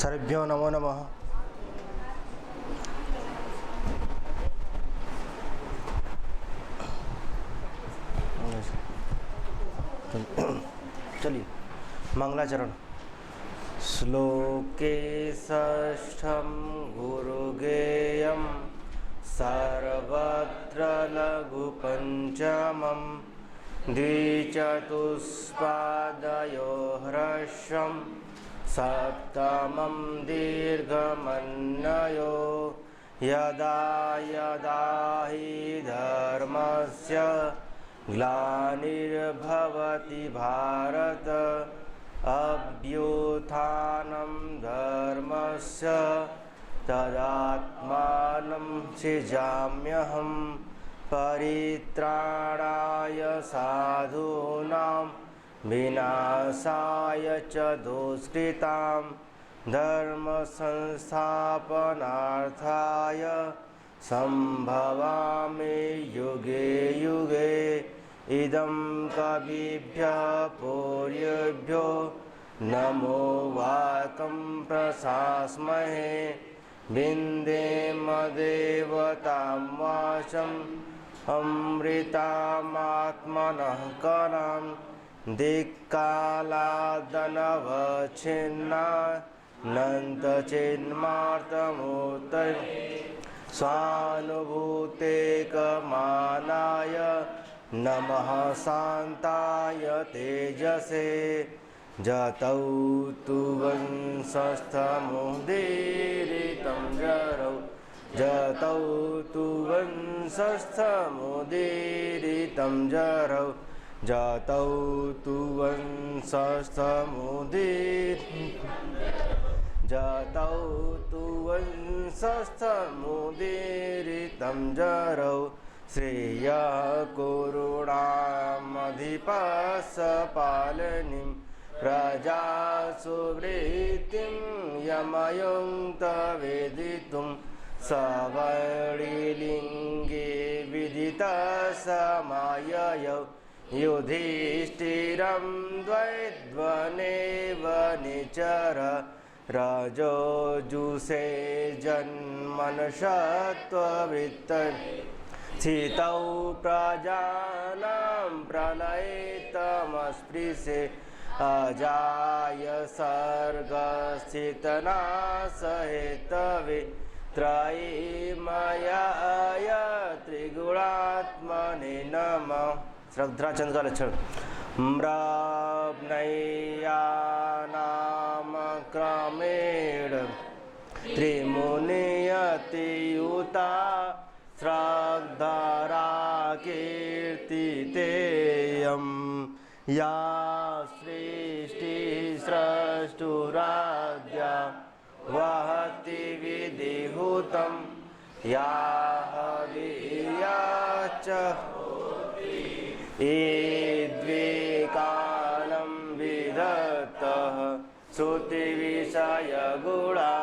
सर्वेभ्यो नमो नमः। चलिए मंगलाचरण। श्लोके षष्ठं गुरुगेयं सर्वत्र लघुपञ्चमं द्विचतुष्पादयो ह्रस्वं सप्तमं दीर्घमन्वयो यदा यदा हि धर्मस्य ग्लानिर्भवति भारत अभ्युत्थानं धर्मस्य तदात्मानं सृजाम्यहं परित्राणाय साधूनां विनाशाय च दुष्कृतां धर्म संस्थापनार्थाय संभवामि युगे युगे। इदं कविभ्यः पूर्वेभ्यो नमो वाकं प्रशास्महे विन्देम देवतां वाचम् अमृतामात्मनः करां दिक्कालादनवच्छिन्नानन्तचिन्मार्तमूर्तये स्वानुभूतेकमानाय नमः शान्ताय तेजसे जतौ तु वंशस्थमुदीरितं जरौ जतौ तु वंशस्थमुदीरितं जरौ जतौ तु जतौ तु वंशस्थमुदीरितं जरौ श्रेयः कुरुणामधिपस्सपालनीं प्रजासुवृत्तिं यमयुङ्क्तवेदितुं सवर्णिलिङ्गे विदितसमाययौ युधिष्ठिरं द्वैध्वनेव निचर रजोजुषे जन्मनसत्त्ववृत्तये स्थितौ प्रजानां प्रलयितमस्पृशे अजाय सर्गस्थितनाशहेतवे त्रयीमयाय त्रिगुणात्मने नमः। श्रद्धाचंद का लक्षण म्राप्नैयानाम क्रमेण त्रिमुनियतियुता श्रद्धरा कीर्तितेयं या सृष्टिस्रष्टुराद्या वहति विधिहुतं या हविया च द्विकालं विदत्तः श्रुतिविषयगुणा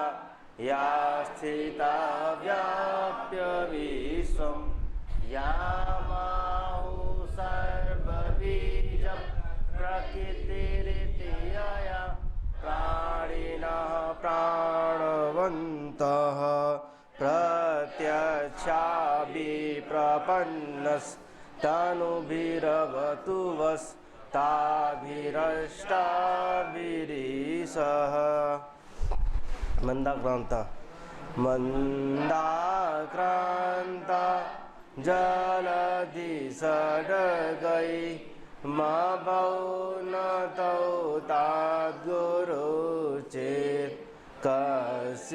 या स्थिता व्याप्य विश्वं या माहु सर्वबीजं प्रकृतिरिति यया प्राणिनः प्राणवन्तः प्रत्यक्षाभिप्रपन्नस्तनुभिरवतु वस्ताभिरष्टाभिरीशः। मंदाक्रांता मंदाक्रांता जलधि सडगै मभौ न तौ ताद्गुरु चेत् कसिकान्ता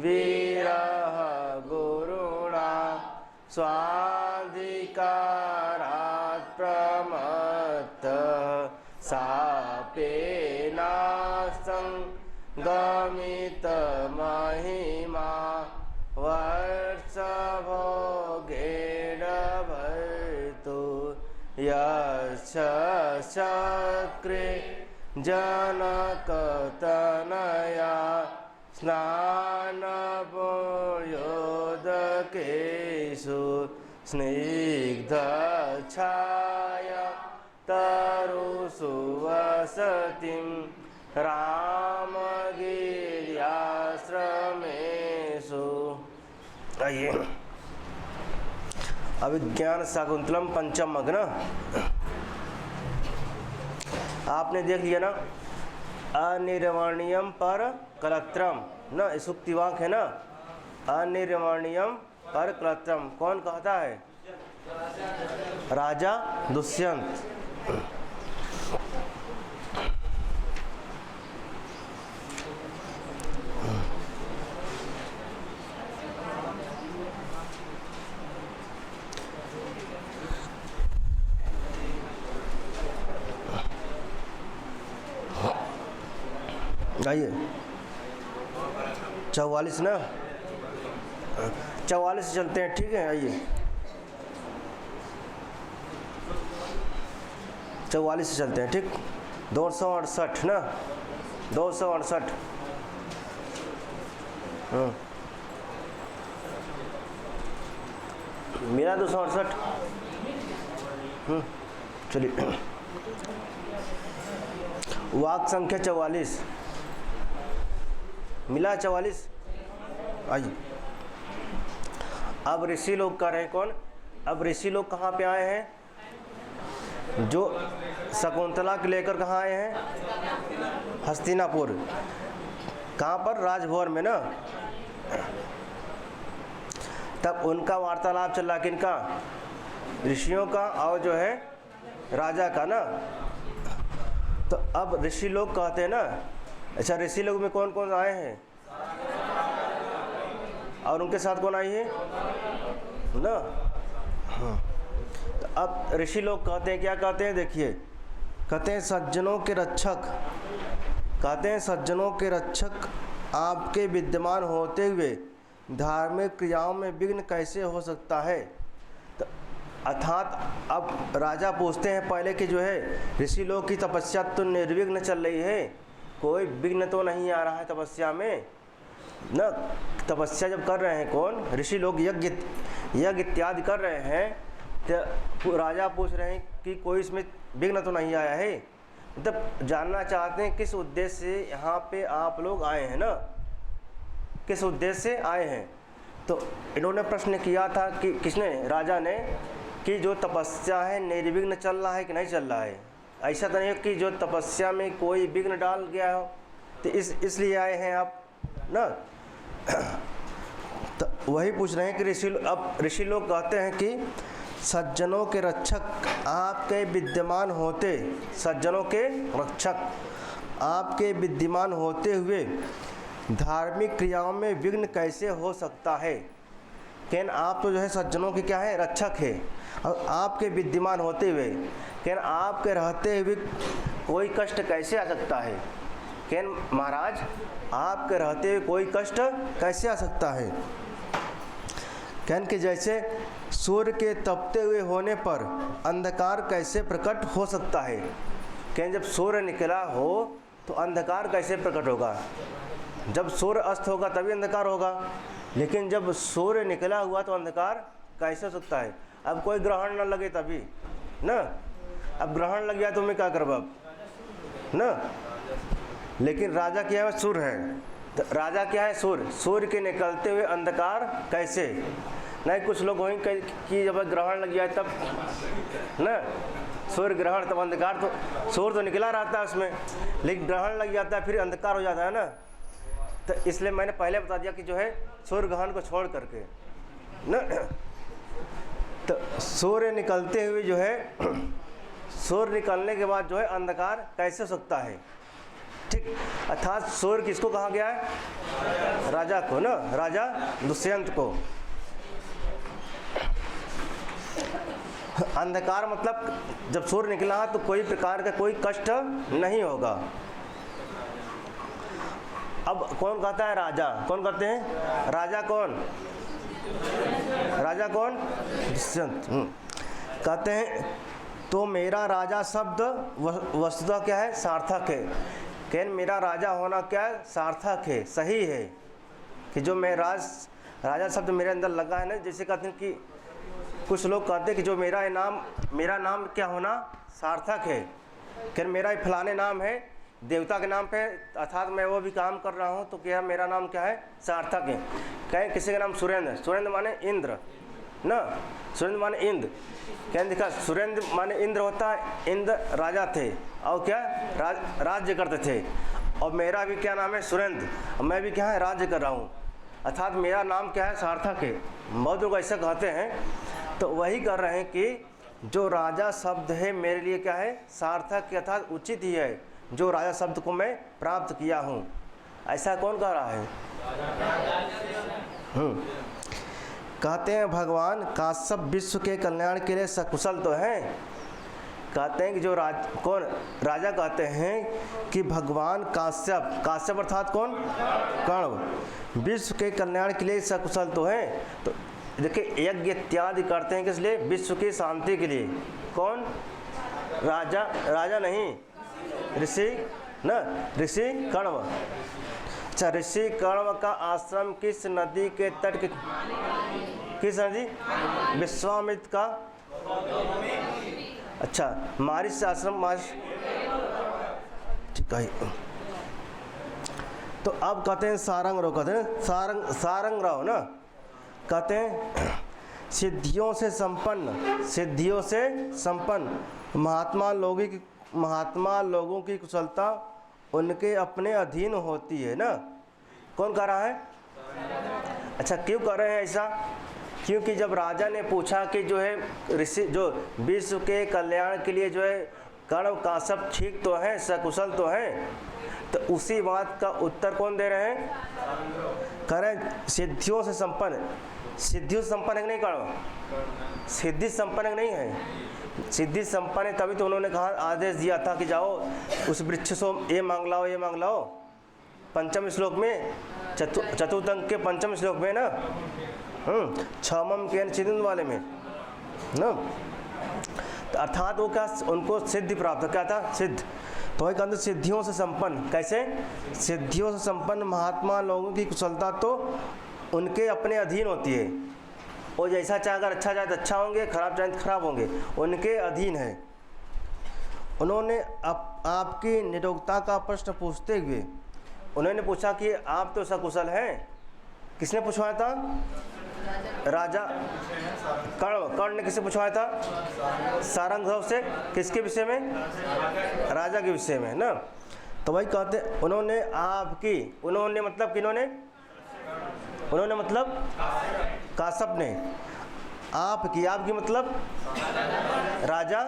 विरह गुरुणा स्वाधिकारात् प्रमत्तः सापेनासं गमितमहिमा वर्षभोगेण भर्तु यस्य चक्रे जनकतनया स्नानपूर्योदकेषु स्निग्धच्छाया तरुषु वसतिं रामगिर्याश्रमेषु। आइए अभिज्ञान शाकुंतलम पंचम अग्न आपने देख लिया ना। अनिर्वणीयम पर कलत्रम ना, सुक्ति वाक्य है ना। अनिर्वणीयम पर कलत्रम कौन कहता है? राजा दुष्यंत। आइए 44 ना, 44 से चलते हैं, ठीक है। आइए 44 से चलते हैं, ठीक। 268 ना, 268। मेरा 268। चलिए वाक संख्या 44 मिला 44। आइए अब ऋषि लोग कर रहे हैं कौन? अब ऋषि लोग कहाँ पे आए हैं? जो शकुंतला के लेकर कहाँ आए हैं? हस्तिनापुर। कहाँ पर? राजभवन में ना। तब उनका वार्तालाप चल रहा, किनका? ऋषियों का और जो है राजा का ना। तो अब ऋषि लोग कहते हैं ना, अच्छा ऋषि लोग में कौन कौन आए हैं और उनके साथ कौन आई है ना? हाँ। तो अब ऋषि लोग कहते हैं, क्या कहते हैं? देखिए कहते हैं सज्जनों के रक्षक, कहते हैं सज्जनों के रक्षक आपके विद्यमान होते हुए धार्मिक क्रियाओं में विघ्न कैसे हो सकता है? तो अर्थात अब राजा पूछते हैं पहले कि जो है ऋषि लोग की तपस्या तो निर्विघ्न चल रही है, कोई विघ्न तो नहीं आ रहा है तपस्या में न। तपस्या जब कर रहे हैं कौन? ऋषि लोग यज्ञ इत्यादि कर रहे हैं, तो राजा पूछ रहे हैं कि कोई इसमें विघ्न तो नहीं आया है। मतलब जानना चाहते हैं किस उद्देश्य से यहाँ पे आप लोग आए हैं ना, किस उद्देश्य से आए हैं। तो इन्होंने प्रश्न किया था कि किसने? राजा ने, कि जो तपस्या है निर्विघ्न चल रहा है कि नहीं चल रहा है। ऐसा तो नहीं है कि जो तपस्या में कोई विघ्न डाल गया हो, तो इसलिए आए हैं आप ना। तो वही पूछ रहे हैं कि ऋषि लोग कहते हैं कि सज्जनों के रक्षक आपके विद्यमान होते, सज्जनों के रक्षक आपके विद्यमान होते हुए धार्मिक क्रियाओं में विघ्न कैसे हो सकता है? कहन आप तो जो है सज्जनों के क्या है? रक्षक है। और आपके विद्यमान होते हुए, कहन आपके रहते हुए कोई कष्ट कैसे आ सकता है? कहन महाराज आपके रहते हुए कोई कष्ट कैसे आ सकता है? कहन कि जैसे सूर्य के तपते हुए होने पर अंधकार कैसे प्रकट हो सकता है? कहन जब सूर्य निकला हो तो अंधकार कैसे प्रकट होगा? जब सूर्य अस्त होगा तभी अंधकार होगा, लेकिन जब सूर्य निकला हुआ तो अंधकार कैसे हो सकता है? अब कोई ग्रहण न लगे तभी ना। अब ग्रहण लग गया तो मैं क्या करब अब ना। लेकिन राजा क्या है? सूर्य है। तो राजा क्या है? सूर्य। सूर्य के निकलते हुए अंधकार कैसे? नहीं कुछ लोग वहीं कि जब ग्रहण लग जाए तब ना, सूर्य ग्रहण तब अंधकार, तो सूर्य तो निकला रहता है उसमें, लेकिन ग्रहण लग जाता है फिर अंधकार हो जाता है ना। तो इसलिए मैंने पहले बता दिया कि जो है सूर्य ग्रहण को छोड़ करके ना, तो सूर्य निकलते हुए जो है, सूर्य निकलने के बाद जो है अंधकार कैसे हो सकता है? ठीक। अर्थात सूर्य किसको कहा गया है? राजा को ना, राजा दुष्यंत को। अंधकार मतलब जब सूर्य निकला तो कोई प्रकार का कोई कष्ट नहीं होगा। अब कौन कहता है? राजा। कौन कहते हैं? राजा। कौन? राजा कौन? दुष्यंत। कहते हैं तो मेरा राजा शब्द वस्तुतः क्या है? सार्थक है। कहन मेरा राजा होना क्या है? सार्थक है, सही है। कि जो मैं राजा शब्द मेरे अंदर लगा है ना, जैसे कहते हैं कि कुछ लोग कहते हैं कि जो मेरा नाम क्या होना? सार्थक है। कहन मेरा फलाने नाम है, देवता के नाम पे, अर्थात मैं वो भी काम कर रहा हूँ तो क्या मेरा नाम क्या है, सार्थक है। कहें किसी का नाम सुरेंद्र, सुरेंद्र माने इंद्र ना, सुरेंद्र माने इंद्र। कहें देखा सुरेंद्र माने इंद्र होता है, इंद्र राजा थे और क्या राज्य करते थे, और मेरा भी क्या नाम है सुरेंद्र, और मैं भी क्या है राज्य कर रहा हूँ, अर्थात मेरा नाम क्या है सार्थक है। बहुत लोग ऐसा कहते हैं, तो वही कर रहे हैं कि जो राजा शब्द है मेरे लिए क्या है सार्थक के, अर्थात उचित ही है जो राजा शब्द को मैं प्राप्त किया हूँ। ऐसा कौन कह रहा है? कहते हैं भगवान काश्यप विश्व के कल्याण के लिए सकुशल तो हैं। कहते हैं कि जो कौन राजा कहते हैं कि भगवान काश्यप, काश्यप अर्थात कौन, कर्ण, विश्व के कल्याण के लिए सकुशल तो हैं। तो देखिए यज्ञ इत्यादि करते हैं किस लिए, विश्व की शांति के लिए। कौन? राजा, राजा नहीं ऋषि न, ऋषि कण्व। अच्छा, ऋषि कण्व का आश्रम किस नदी के तट के, किस नदी? विश्वामित्र का, अच्छा मारिश आश्रम, मारिश, ठीक है। तो अब कहते हैं सारंग राव, कहते हैं सारंग राव ना, कहते हैं सिद्धियों से संपन्न, सिद्धियों से संपन्न महात्मा लोगों की कुशलता उनके अपने अधीन होती है ना। कौन कह रहा है? अच्छा, क्यों कर रहे हैं ऐसा? क्योंकि जब राजा ने पूछा कि जो है ऋषि जो विश्व के कल्याण के लिए जो है कण्व काश्यप ठीक तो हैं, सकुशल तो हैं, तो उसी बात का उत्तर कौन दे रहे हैं? कह रहे हैं सिद्धियों से संपन्न। सिद्धियों से संपन्न है कि नहीं कण्व? सिद्धि संपन्न है नहीं है? सिद्धि संपन्न है, तभी तो उन्होंने कहा, आदेश दिया था कि जाओ उस वृक्ष से ये मांग लाओ, ये मांग लाओ। पंचम श्लोक में, चतुर्थ अंक के पंचम श्लोक में ना, क्षमम के चिदन वाले में ना, तो अर्थात वो क्या, उनको सिद्धि प्राप्त, क्या था? सिद्ध। तो वही कहते सिद्धियों से संपन्न। कैसे? सिद्धियों से संपन्न महात्मा लोगों की कुशलता तो उनके अपने अधीन होती है। वो जैसा चाहे, अगर अच्छा चाहे तो अच्छा होंगे, खराब चाहे तो खराब होंगे, उनके अधीन है। उन्होंने आपकी निरोगता का प्रश्न पूछते हुए उन्होंने पूछा कि आप तो सकुशल हैं। किसने पूछवाया था? राजा कर्ण ने किससे पूछवाया था? सारंग राव से। किसके विषय में? राजा के विषय में ना। तो वही कहते उन्होंने आपकी, उन्होंने मतलब किन्होंने? उन्होंने मतलब काश्यप ने। आपकी मतलब राजा।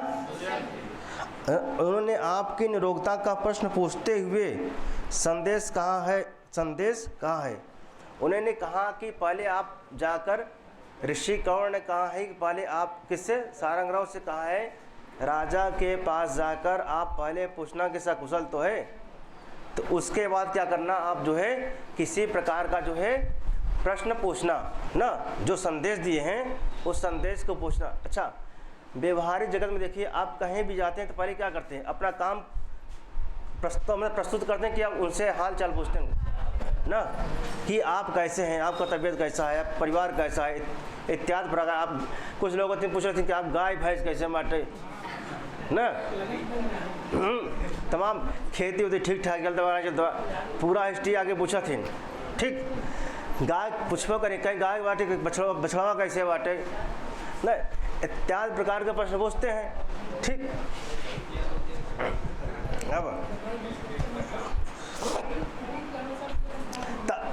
उन्होंने आपकी निरोगता का प्रश्न पूछते हुए संदेश कहाँ है, संदेश कहाँ है? उन्होंने कहा कि पहले आप जाकर, ऋषि कण्व ने कहा है कि पहले आप किससे? सारंग राव से कहा है राजा के पास जाकर आप पहले पूछना कि सकुशल तो है, तो उसके बाद क्या करना, आप जो है किसी प्रकार का जो है प्रश्न पूछना ना, जो संदेश दिए हैं उस संदेश को पूछना। अच्छा, व्यवहारिक जगत में देखिए, आप कहीं भी जाते हैं तो पहले क्या करते हैं? अपना काम प्रस्तुत करते हैं कि आप उनसे हाल चाल पूछते हैं ना, कि आप कैसे हैं, आपका तबीयत कैसा है, आप परिवार कैसा है, इत्यादि प्रकार। आप कुछ लोग होते हैं पूछ रहे थे कि आप गाय भैंस कैसे बांटे ना, तमाम खेती होती ठीक ठाक चलता, पूरा हिस्ट्री आगे पूछा थी। ठीक, गाय पूछबो करें कहीं गाय बांटे, बछड़वा कैसे बांटे ना, इत्यादि प्रकार के प्रश्न पूछते हैं। ठीक,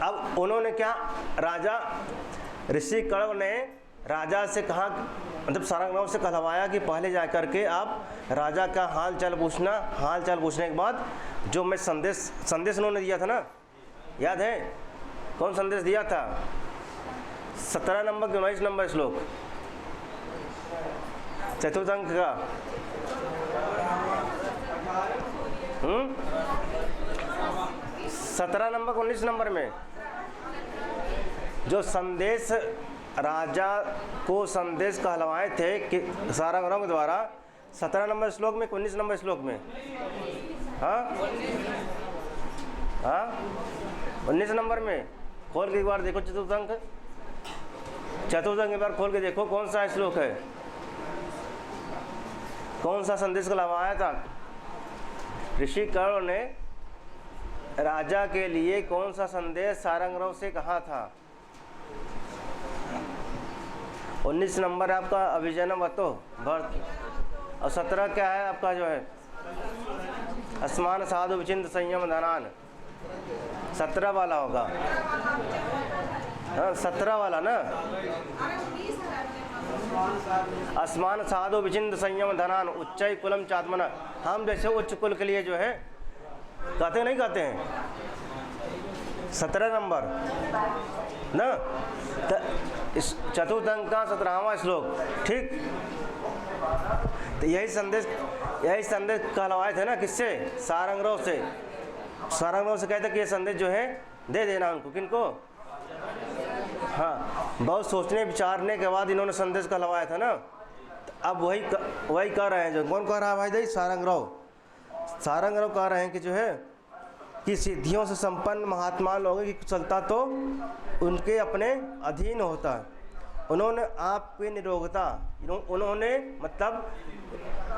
अब उन्होंने क्या, राजा ऋषि कण्व ने राजा से कहा, मतलब सारंग राव से कहलवाया कि पहले जा कर के आप राजा का हाल चाल पूछना। हाल चाल पूछने के बाद जो मैं संदेश उन्होंने दिया था ना, याद है? कौन संदेश दिया था? 17 नंबर के 19 नंबर श्लोक, चतुर्थ अंक का। 17 नंबर 19 नंबर में जो संदेश राजा को संदेश कहलवाए थे कि सारंग राव के द्वारा, 17 नंबर श्लोक में, 19 नंबर श्लोक में, हाँ 19 नंबर में खोल के एक बार देखो, चतुर्थ अंक एक बार खोल के देखो, कौन सा श्लोक है, कौन सा संदेश कहलवाया था? ऋषि कण्व ने राजा के लिए कौन सा संदेश सारंगरव से कहा था? 19 नंबर आपका अभिजनवतो भर्त और 17 क्या है आपका जो है अस्मान साधु विचिंत संयम धनान। 17 वाला होगा, हाँ 17 वाला ना। अस्मान साधु विचिंत संयम धनान उच्चै कुलम चात्मना। हम जैसे उच्च कुल के लिए जो है कहते नहीं कहते हैं 17 नंबर ना। इस चतुर्थ अंक का 17वां श्लोक, ठीक। तो यही संदेश कहलवाए थे ना, किससे? सारंगरव से। सारंगरव से कहते कि ये संदेश जो है दे देना उनको। किनको? हाँ, बहुत सोचने विचारने के बाद इन्होंने संदेश कहलवाया था ना। तो अब वही कह रहे हैं। जो कौन कह रहा है भाई दाई? सारंगरव कह रहे हैं कि जो है कि सिद्धियों से संपन्न महात्मा लोगों की कुशलता तो उनके अपने अधीन होता है। उन्होंने आपकी निरोगता, उन्होंने मतलब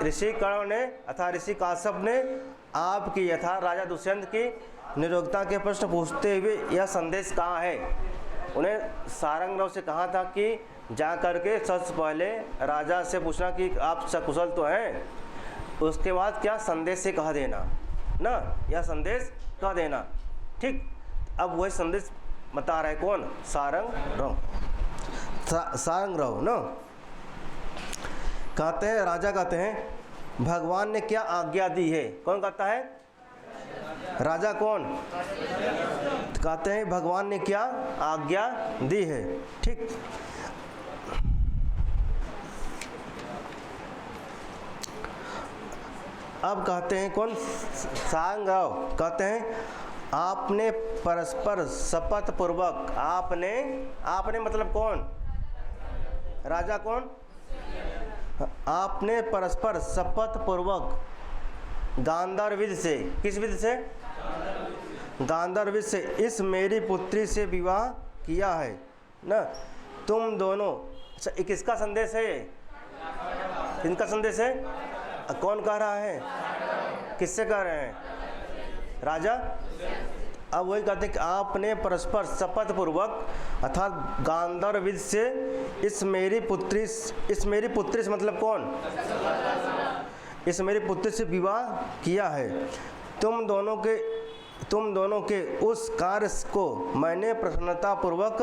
ऋषि कर्ण ने अथा ऋषि काश्यप ने आपकी यथा राजा दुष्यंत की निरोगता के प्रश्न पूछते हुए यह संदेश कहा है। उन्हें सारंगरव से कहा था कि जा करके सबसे पहले राजा से पूछना कि आप सकुशल तो हैं, उसके बाद क्या संदेश से कह देना ना, यह संदेश कह देना, ठीक। अब वही संदेश बता रहे कौन? सारंगरव ना। कहते हैं, राजा कहते हैं भगवान ने क्या आज्ञा दी है। कौन कहता है? राजा। कौन? कहते हैं भगवान ने क्या आज्ञा दी है, ठीक। अब कहते हैं कौन? सारंगरव कहते हैं आपने परस्पर शपथ पूर्वक, आपने मतलब कौन? राजा। कौन? आपने परस्पर शपथ पूर्वक गांधार विधि से, किस विधि से? गांधार विधि से इस मेरी पुत्री से विवाह किया है ना। तुम दोनों, अच्छा किसका संदेश है? इनका संदेश है। कौन कह रहा है? किससे कह रहे हैं? राजा। अब वही कहते हैं कि आपने परस्पर शपथ पूर्वक अर्थात गांधार विधि से इस मेरी पुत्री से मतलब कौन? इस मेरी पुत्री से विवाह किया है। तुम दोनों के उस कार्य को मैंने प्रसन्नता पूर्वक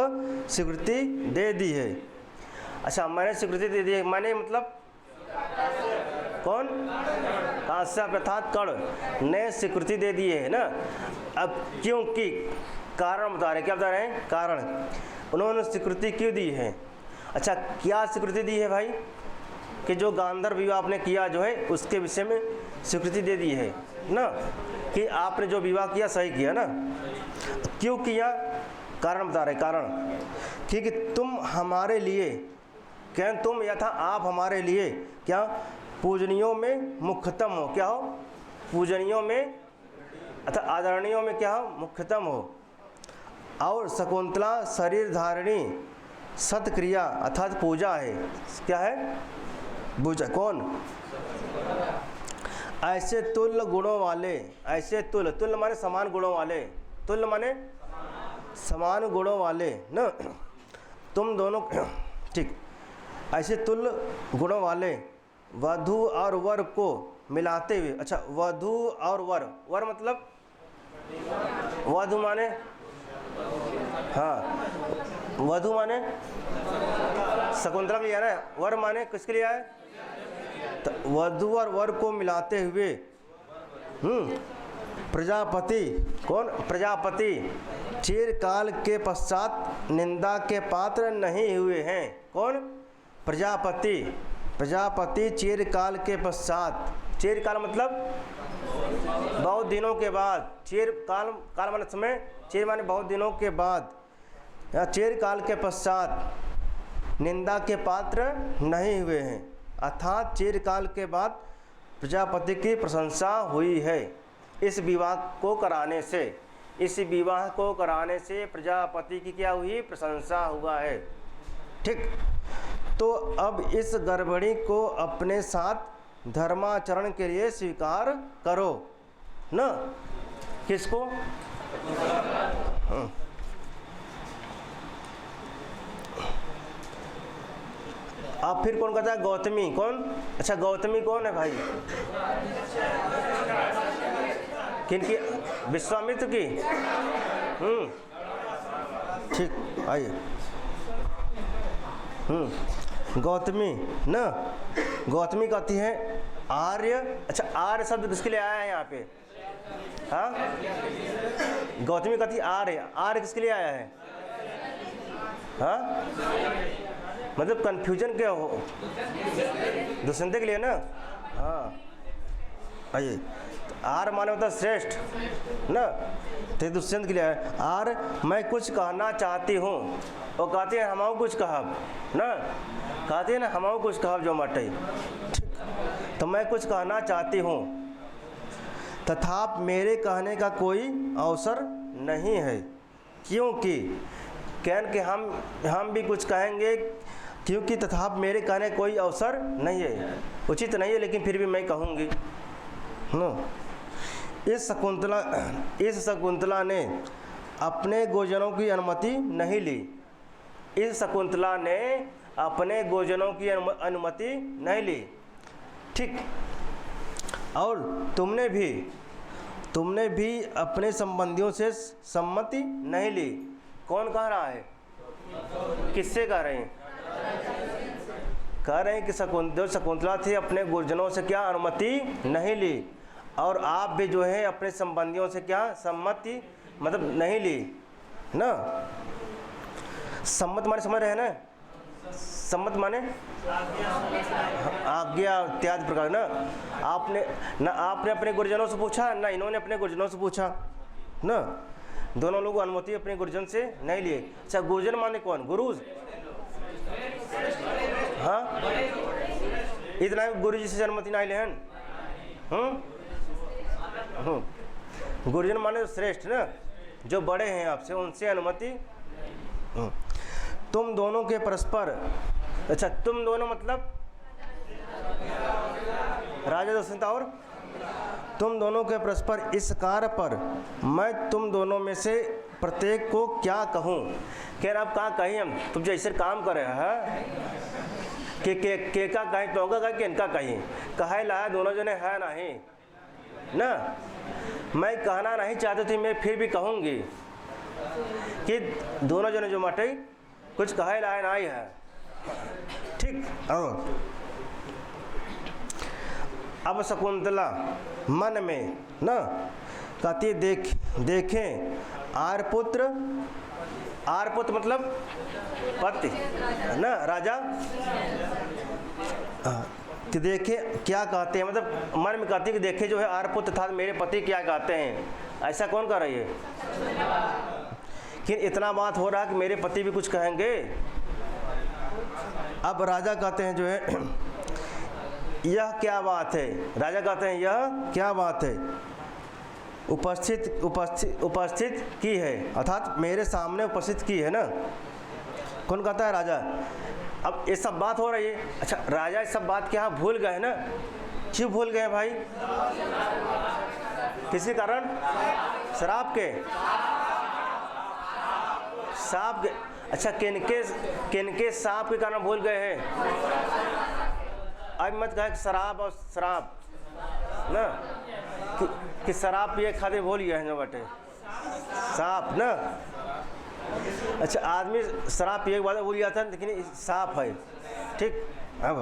स्वीकृति दे दी है। अच्छा, मैंने स्वीकृति दे दी है, मैंने मतलब कौन? काश्यप अर्थात कर्ण ने स्वीकृति दे दी है ना। अब क्योंकि कारण बता रहे, क्या बता रहे हैं? कारण। उन्होंने स्वीकृति क्यों दी है? अच्छा, क्या स्वीकृति दी है भाई? कि जो गांधार विवाह आपने किया जो है उसके विषय में स्वीकृति दे दी है ना, कि आपने जो विवाह किया सही किया ना। क्यों किया? कारण बता रहे। कारण क्योंकि तुम हमारे लिए, क्या तुम यथा आप हमारे लिए क्या पूजनियों में मुख्यतम हो। क्या हो? पूजनियों में अथा आदरणीयों में क्या हो? मुख्यतम हो। और शकुंतला शरीर धारिणी सत्क्रिया अर्थात पूजा है। क्या है? पूजा। कौन? ऐसे तुल्य गुणों वाले, ऐसे तुल्य माने समान गुणों वाले, तुल्य माने समान गुणों वाले ना। तुम दोनों, ठीक। ऐसे तुल्य गुणों वाले वधू और वर को मिलाते हुए। अच्छा, वधू और वर मतलब वधू माने, हाँ वधू माने शकुंतला के लिए है ना, वर माने किसके लिए है? तो वधू और वर को मिलाते हुए प्रजापति, कौन? प्रजापति चिरकाल के पश्चात निंदा के पात्र नहीं हुए हैं। कौन? प्रजापति चिरकाल के पश्चात, चिरकाल मतलब बहुत दिनों के बाद, काल माने समय, चिर माने बहुत दिनों के बाद, या चिरकाल के पश्चात निंदा के पात्र नहीं हुए हैं। अर्थात चिरकाल के बाद प्रजापति की प्रशंसा हुई है इस विवाह को कराने से प्रजापति की क्या हुई? प्रशंसा हुआ है, ठीक। तो अब इस गर्भिणी को अपने साथ धर्माचरण के लिए स्वीकार करो ना। किसको? अब फिर कौन कहता है? गौतमी। कौन? अच्छा, गौतमी कौन है भाई? किनकी? विश्वामित्र की। ठीक, आइए। गौतमी ना, गौतमी कहती है आर्य। अच्छा, आर्य शब्द किसके लिए आया है यहाँ पे? हाँ, गौतमी कहती है आर्य। आर्य किसके लिए आया है? हाँ, मतलब कन्फ्यूजन क्या हो? दुष्यंत के लिए ना। हाँ, आइए। आर्य माने होता श्रेष्ठ ना, तो दुष्यंत के लिए है। आर्य, मैं कुछ कहना चाहती हूँ। और कहते हैं हमाओ कुछ कहब ना, कहते हैं ना हमाओ कुछ कहब जो मटई। ठीक, तो मैं कुछ कहना चाहती हूँ, तथाप मेरे कहने का कोई अवसर नहीं है, क्योंकि कि हम भी कुछ कहेंगे, क्योंकि तथाप मेरे कहने का कोई अवसर नहीं है, उचित नहीं है, लेकिन फिर भी मैं कहूँगी। इस शकुंतला ने अपने गोजनों की अनुमति नहीं ली। इस शकुंतला ने अपने गोजनों की अनुमति नहीं ली। ठीक, और तुमने भी अपने संबंधियों से सम्मति नहीं ली। कौन कह रहा है? किससे कह रहे हैं? कह रहे हैं कि शकुंतला थी अपने गुरुजनों से क्या अनुमति नहीं ली, और आप भी जो है अपने संबंधियों से क्या सम्मति मतलब नहीं ली ना। सम्मत माने समझ रहे हैं ना? सम्मत माने आज्ञा इत्यादि प्रकार ना। आपने अपने गुरुजनों से पूछा ना, इन्होंने अपने गुरुजनों से पूछा ना। दोनों लोग अनुमति अपने गुरुजन से नहीं लिए। अच्छा, गुरुजन माने कौन? गुरुज। हाँ, इतना गुरु जी से अनुमति नहीं लेहन। गुरुजन माने श्रेष्ठ ना, जो बड़े हैं आपसे, उनसे अनुमति। तुम दोनों के परस्पर, अच्छा तुम दोनों मतलब राजा दुष्यंत और तुम दोनों के परस्पर इस कार्य पर मैं तुम दोनों में से प्रत्येक को क्या कहूँ? कह रहा अब कहाँ कहीं हम तुम जैसे काम कर रहे हैं के का कहीं तो कहीं कि इनका कहीं कहे लाया दोनों जने है नहीं ना। मैं कहना नहीं चाहती थी, मैं फिर भी कहूँगी कि दोनों जने जो मटे कुछ कहे लाए नहीं है। ठीक, अब शकुंतला मन में ना कहती देखें आर्यपुत्र मतलब पति ना, राजा कि देखे क्या कहते हैं, मतलब मन में कहती कि देखे जो है आर्यपुत्र था मेरे पति क्या कहते हैं। ऐसा कौन कर रही है? कि इतना बात हो रहा कि मेरे पति भी कुछ कहेंगे। अब राजा कहते हैं जो है यह क्या बात है? राजा कहते हैं यह क्या बात है? उपस्थित की है, अर्थात मेरे सामने उपस्थित की है ना। कौन कहता है? राजा। अब ये सब बात हो रही है। अच्छा, राजा ये सब बात क्या भूल गए ना? क्यों भूल गए भाई? किसी कारण? शराब के, सांप के। अच्छा, किनके सांप के कारण भूल गए हैं? अब मत कहे शराब और शराब ना कि शराब पिए खाते भूल गए हैं जो बटे सांप ना। अच्छा, आदमी शराब पिए के बाद भूल जाता है, लेकिन सांप है। ठीक, अब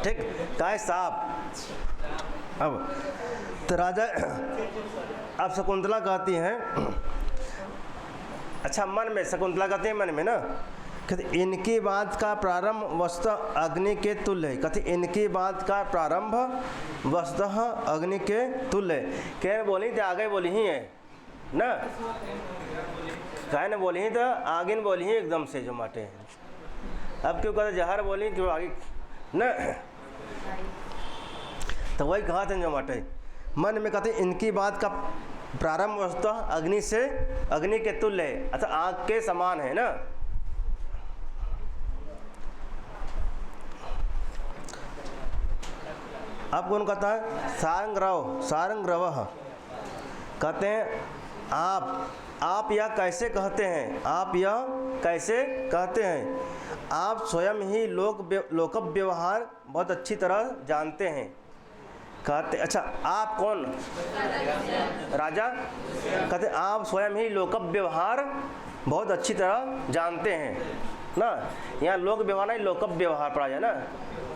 ठीक कहे सांप। अब तो राजा अब शकुंतला कहती हैं, अच्छा मन में शकुंतला कहते हैं मन में ना, कहते इनकी बात का प्रारंभ वस्तुतः अग्नि के तुल्य है। कहते इनकी बात का प्रारंभ वस्तुतः अग्नि के तुल्य है। कह बोली तो आगे बोली ही है ना, कहे न बोली ही तो आगे न बोली ही एकदम से जो माटे हैं। अब क्यों कहते जहर बोली क्यों आगे न, तो वही कहा था जो माटे मन में। कहते इनकी बात का प्रारंभ वस्तुतः अग्नि के तुल्य है, अर्थात आग के समान है ना। अब कौन कहता है? सारंगरव, सारंगरवः। कहते हैं आप यह कैसे कहते हैं? आप यह कैसे कहते हैं? आप स्वयं ही लोक व्यवहार बहुत अच्छी तरह जानते हैं। कहते अच्छा, आप कौन? राजा। कहते आप स्वयं ही लोक व्यवहार बहुत अच्छी तरह जानते हैं ना। यहाँ लोक व्यवहार नहीं, लोक व्यवहार पढ़ा जाए ना,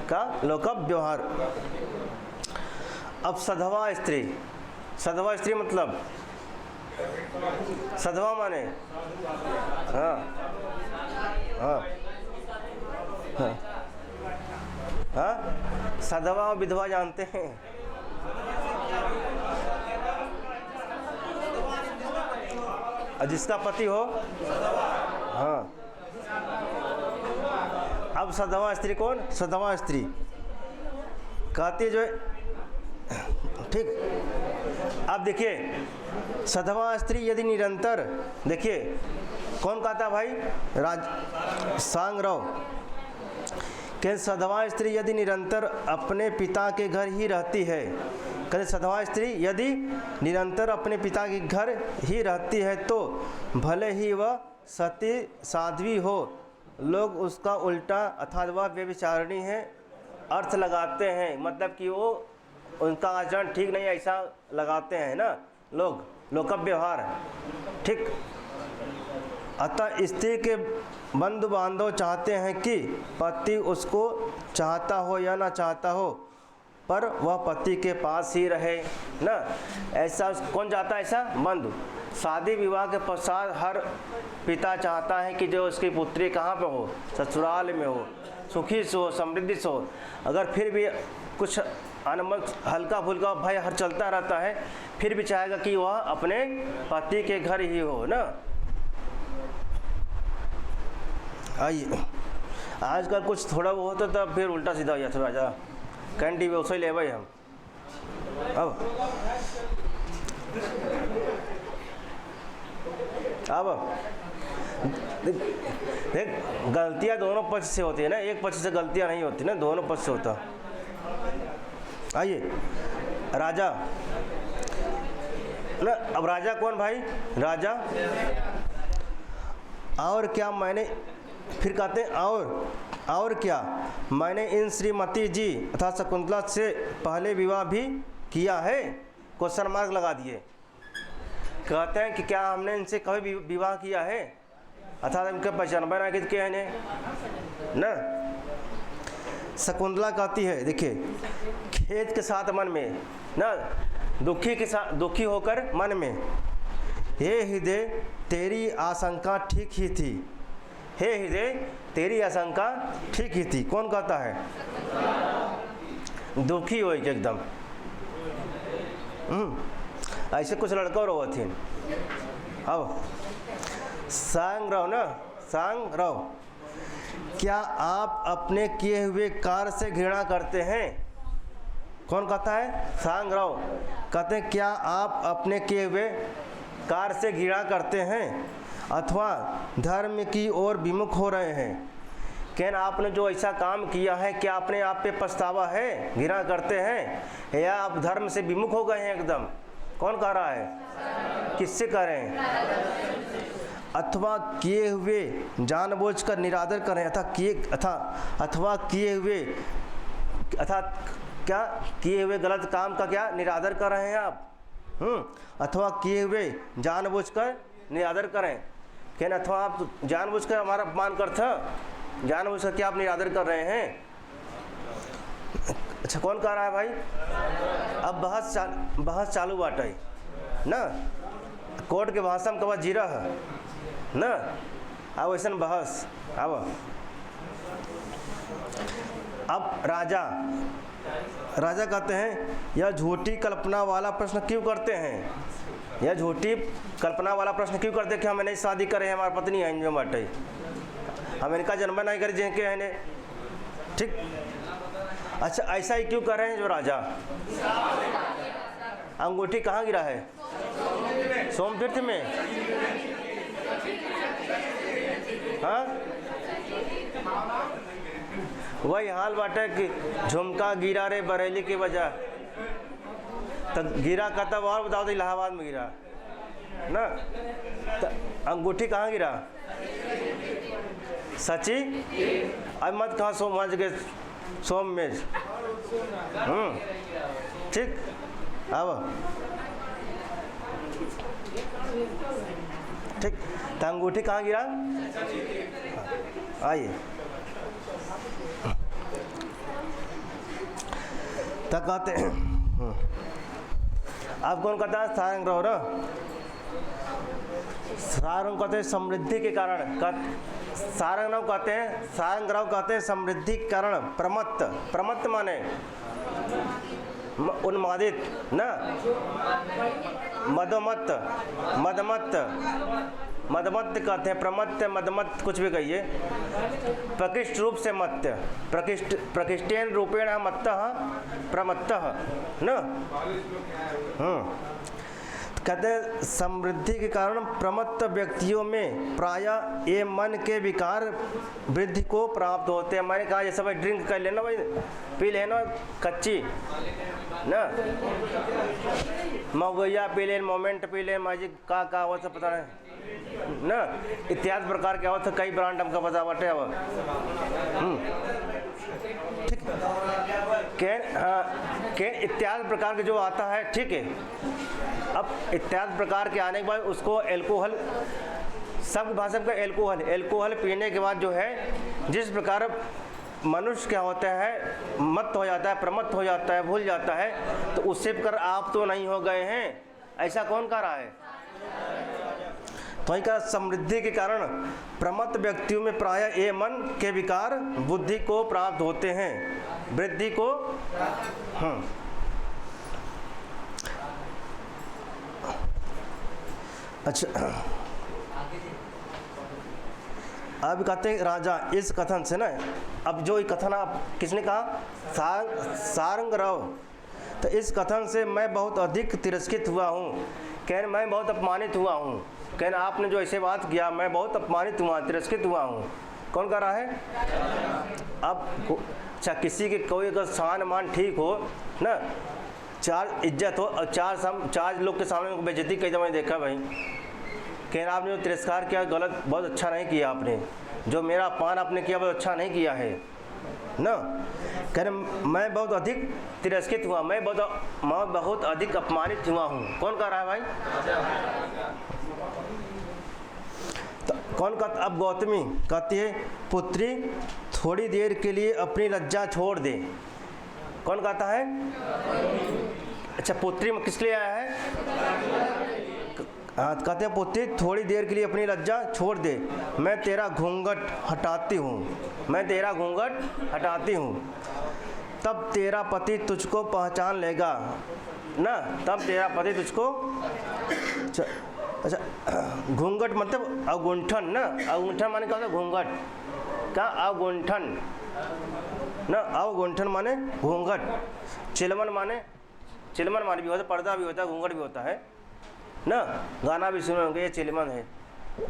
का लोक व्यवहार। अब सधवा स्त्री, सधवा स्त्री मतलब सधवा माने हाँ हाँ हाँ हाँ, सधवा और विधवा जानते हैं? जिसका पति हो, हाँ। अब सधवा स्त्री कौन? सधवा स्त्री कहती जो ठीक। अब देखिए, सधवा स्त्री यदि निरंतर, देखिए कौन कहता भाई? सांगरव कि सधवा स्त्री यदि निरंतर अपने पिता के घर ही रहती है, कहते सधवा स्त्री यदि निरंतर अपने पिता के घर ही रहती है तो भले ही वह सती साध्वी हो, लोग उसका उल्टा अर्थात वह व्यभिचारिणी है अर्थ लगाते हैं। मतलब कि वो उनका आचरण ठीक नहीं, ऐसा लगाते हैं ना लोग, लोक व्यवहार, ठीक। अतः स्त्री के बंधु बांधव चाहते हैं कि पति उसको चाहता हो या ना चाहता हो, पर वह पति के पास ही रहे ना। ऐसा कौन चाहता है? ऐसा बंधु। शादी विवाह के पश्चात हर पिता चाहता है कि जो उसकी पुत्री कहाँ पे हो? ससुराल में हो, सुखी से हो, समृद्धि से हो। अगर फिर भी कुछ अनमन हल्का फुल्का भय हर चलता रहता है, फिर भी चाहेगा कि वह अपने पति के घर ही हो ना। आइए, आजकल कुछ थोड़ा वो होता तब फिर उल्टा सीधा हो जाता, राजा कैंडी भी उसे ले भाई हम। अब देख, गलतियां दोनों पक्ष से होती है ना, एक पक्ष से गलतियां नहीं होती ना, दोनों पक्ष से होता। आइए, राजा ना। अब राजा कौन भाई? राजा। और क्या मैंने, फिर कहते हैं और क्या मैंने इन श्रीमती जी अर्थात शकुंतला से पहले विवाह भी किया है? क्वेश्चन मार्क लगा दिए। कहते हैं कि क्या हमने इनसे कभी विवाह किया है? अर्थात इनका पहचान बना के है ना। शकुंतला कहती है, देखिए, खेद के साथ मन में ना, दुखी के साथ, दुखी होकर मन में, हे हृदय तेरी आशंका ठीक ही थी, हे हृदय तेरी आशंका ठीक ही थी। कौन कहता है? दुखी हो एकदम। ऐसे कुछ लड़का रहो थे। अब सांग रहो ना, सांग रहो। क्या आप अपने किए हुए कार्य से घृणा करते हैं? कौन कहता है? सांग रहो। कहते हैं क्या आप अपने किए हुए कार्य से घृणा करते हैं अथवा धर्म की ओर विमुख हो रहे हैं? क्या आपने जो ऐसा काम किया है, क्या अपने आप पे पछतावा है, घृणा करते हैं, या आप धर्म से विमुख हो गए हैं एकदम? कौन कह रहा है? किससे कह रहे हैं? अथवा किए हुए जानबूझकर निरादर करें, अथवा किए हुए, अर्थात क्या किए हुए गलत काम का क्या निरादर कर रहे हैं आप? अथवा किए हुए जानबूझकर निरादर करें। क्या अथवा आप जानबूझकर हमारा अपमान करते, जानबूझकर क्या आप निरादर कर रहे हैं? अच्छा, कौन कह रहा है भाई? अब बहस चालू बाटे ना, कोर्ट के भाषा में कब जीरा है ना। अब वैसा बहस। अब राजा कहते हैं यह झूठी कल्पना वाला प्रश्न क्यों करते हैं? यह झूठी कल्पना वाला प्रश्न क्यों करते हैं कि हम नहीं शादी करें, हमारी पत्नी है जो बाटे, हम इनका जन्म नहीं करें जिनके हैं, ठीक। अच्छा, ऐसा ही क्यों कर रहे हैं जो राजा? अंगूठी कहाँ गिरा है? सोमतीर्थ में। हाँ, वही हाल बाटे कि झुमका गिरा रे बरेली की वजह, तो गिरा कहता और बताओ तो इलाहाबाद में गिरा ना। तो अंगूठी कहाँ गिरा? सची अब मत कहाँ सोमवार के सोम में। ठीक, अब ठीक, तो अंगूठी कहाँ गिरा? आइए, तो कहते आप कौन कहता है सारंग रहो ना, सारंग कहते हैं समृद्धि के कारण, सारंग राव कहते हैं, सारंग राव कहते हैं समृद्धि के कारण। प्रमत्त, प्रमत्त माने उन्मादित ना, मदमत्त, मदमत्त, मदमत्त कहते हैं, प्रमत्त मदमत्त कुछ भी कहिए। प्रकृष्ट रूप से मत्त, प्रकृष्टेन रूपेण मत्तः प्रमत्तः न। कहते हैं समृद्धि के कारण प्रमत्त व्यक्तियों में प्रायः ये मन के विकार वृद्धि को प्राप्त होते हैं। मैंने कहा ये सब ड्रिंक कर लेना भाई, पी लेना कच्ची ना, मगोया पी लेन, मोमेंट पी लेन, मैजिक का वो सब पता नहीं ना, इत्यादि प्रकार के आवत कई ब्रांड हमका पता बाटे। अब ठीक के इत्यादि प्रकार के जो आता है, ठीक है। अब इत्यादि प्रकार के आने के बाद उसको एल्कोहल, सब भाषा का एल्कोहल, एल्कोहल पीने के बाद जो है जिस प्रकार मनुष्य क्या होता है, मत हो जाता है, प्रमत्त हो जाता है, भूल जाता है, तो उससे कर आप तो नहीं हो गए हैं, ऐसा कौन कह रहा है? तो का समृद्धि के कारण प्रमत्त व्यक्तियों में प्रायः ये मन के विकार बुद्धि को प्राप्त होते हैं, वृद्धि को। अच्छा, अब कहते हैं राजा इस कथन से ना, अब जो ये कथन आप किसने कहा? सारंग राव। तो इस कथन से मैं बहुत अधिक तिरस्कृत हुआ हूँ, कहने मैं बहुत अपमानित हुआ हूँ, कहने आपने जो ऐसे बात किया मैं बहुत अपमानित हुआ, तिरस्कृत हुआ हूँ। कौन कह रहा है? अब अच्छा, किसी के कोई अगर शान मान ठीक हो ना, चार इज्जत हो और चार लोग के सामने बेइज्जती कई दफ़ा देखा भाई, कहना आपने जो तिरस्कार किया गलत, बहुत अच्छा नहीं किया आपने, जो मेरा अपमान आपने किया बहुत अच्छा नहीं किया है ना। कहने मैं बहुत अधिक तिरस्कृत हुआ, मैं बहुत अधिक अपमानित हुआ हूँ। कौन कह रहा है भाई? तो कौन कहता? अब गौतमी कहती है पुत्री थोड़ी देर के लिए अपनी लज्जा छोड़ दे। कौन कहता है? अच्छा, पुत्री में किस लिए आया है? हाँ, कहते हैं पुत्री थोड़ी देर के लिए अपनी लज्जा छोड़ दे, मैं तेरा घूंघट हटाती हूँ, मैं तेरा घूंघट हटाती हूँ, तब तेरा पति तुझको पहचान लेगा ना, तब तेरा पति तुझको। अच्छा, घूंघट मतलब अगुंठन ना, अगुंठन माने क्या होता है? घूंघट क्या? अगुंठन ना, अवगुंठन माने घूंघट, चिलमन माने भी होता है, पर्दा भी होता है, घूंघट भी होता है ना। गाना भी सुने होंगे, ये चिलमन है।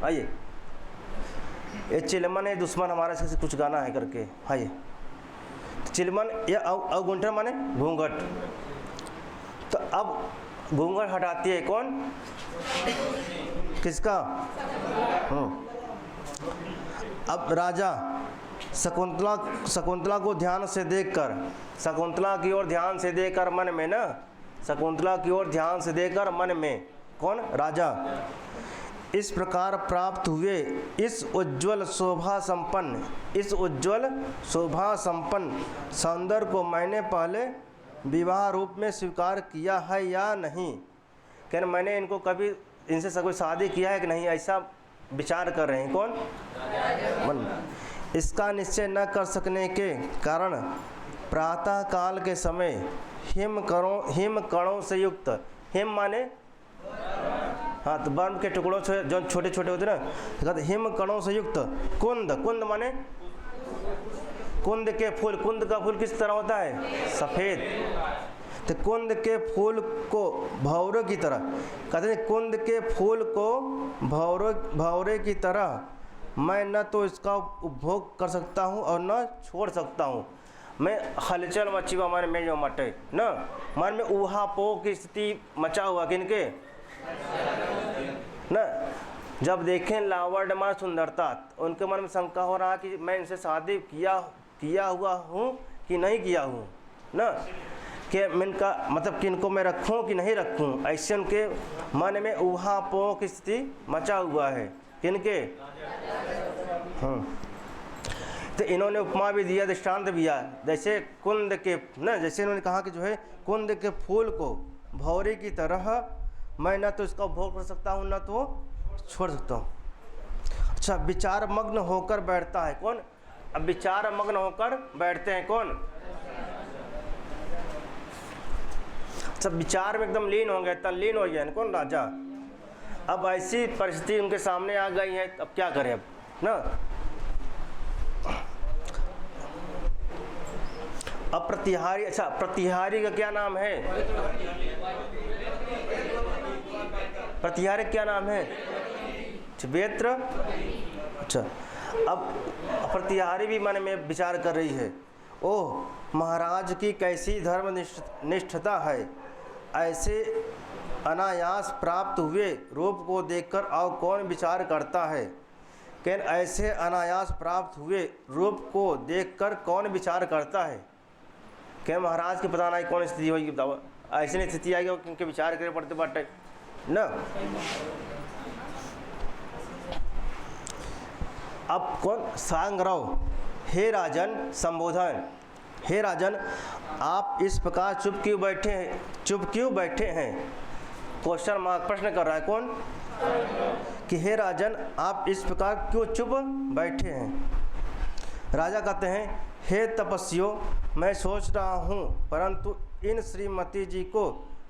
आइए, ये चिलमन है दुश्मन हमारा, से कुछ गाना है करके। आइए, चिलमन या अवगुंठन माने घूंघट। तो अब घूंघट हटाती है कौन? किसका? अब राजा शकुंतला को ध्यान से देखकर, शकुंतला की ओर ध्यान से देखकर मन में ना, शकुंतला की ओर ध्यान से देखकर मन में, कौन? राजा इस प्रकार प्राप्त हुए इस उज्ज्वल शोभा संपन्न सौंदर्य को मैंने पहले विवाह रूप में स्वीकार किया है या नहीं? कहना मैंने इनको कभी इनसे कोई शादी किया है कि नहीं, ऐसा विचार कर रहे हैं। कौन? मन। इसका निश्चय न कर सकने के कारण प्रातः काल के समय हिम कणों से युक्त, हिम माने हाँ, तो बर्फ के टुकड़ों से जो छोटे छोटे होते ना, कहते हिम कणों से युक्त कुंद माने कुंद के फूल। कुंद का फूल किस तरह होता है? सफ़ेद। तो कुंद के फूल को भौरे की तरह, कहते हैं कुंद के फूल को भौरे की तरह मैं न तो इसका उपभोग कर सकता हूँ और न छोड़ सकता हूँ। मैं हलचल मची हुआ मन में जो मटे न, मन में ऊहापोह की स्थिति मचा हुआ किनके न। जब देखें लावण्यमय सुंदरता, उनके मन में शंका हो रहा कि मैं इनसे शादी किया हुआ हूँ कि नहीं किया हूँ न, कि मैं इनका मतलब कि इनको मैं रखूँ कि नहीं रखूँ। ऐसे उनके मन में ऊहापोह की स्थिति मचा हुआ है किनके। तो इन्होंने उपमा भी दिया, दृष्टांत भी दिया, जैसे कुंद के न, जैसे इन्होंने कहा कि जो है कुंद के फूल को भौरे की तरह मैं न तो इसका उपभोग कर सकता हूँ न तो छोड़ सकता हूँ। अच्छा, विचार मग्न होकर बैठता है कौन। अब विचार मग्न होकर बैठते हैं कौन। अच्छा, विचार में एकदम लीन हो गए, तल्लीन हो गए कौन, राजा। अब ऐसी परिस्थिति उनके सामने आ गई है, अब क्या करें अब ना। अब प्रतिहारी, अच्छा प्रतिहारी का क्या नाम है, प्रतिहारी क्या नाम है, बेत्र। अच्छा, अब प्रतिहारी भी मन में विचार कर रही है, ओह महाराज की कैसी धर्म निष्ठता है, ऐसे अनायास प्राप्त हुए रूप को देखकर और कौन विचार करता है। कैन ऐसे अनायास प्राप्त हुए रूप को देखकर कौन विचार करता है। क्या महाराज की पता नहीं कौन स्थिति होगी, बताओ। ऐसी नहीं स्थिति आएगी क्योंकि विचार करे पड़ते बाटे न। अब कौन सांग्रव, हे राजन संबोधन, हे राजन आप इस प्रकार चुप क्यों बैठे हैं, चुप क्यों बैठे हैं। क्वेश्चन मार्क, प्रश्न कर रहा है कौन, कि हे राजन आप इस प्रकार क्यों चुप बैठे हैं। राजा कहते हैं, हे तपस्वियों मैं सोच रहा हूँ, परंतु इन श्रीमती जी को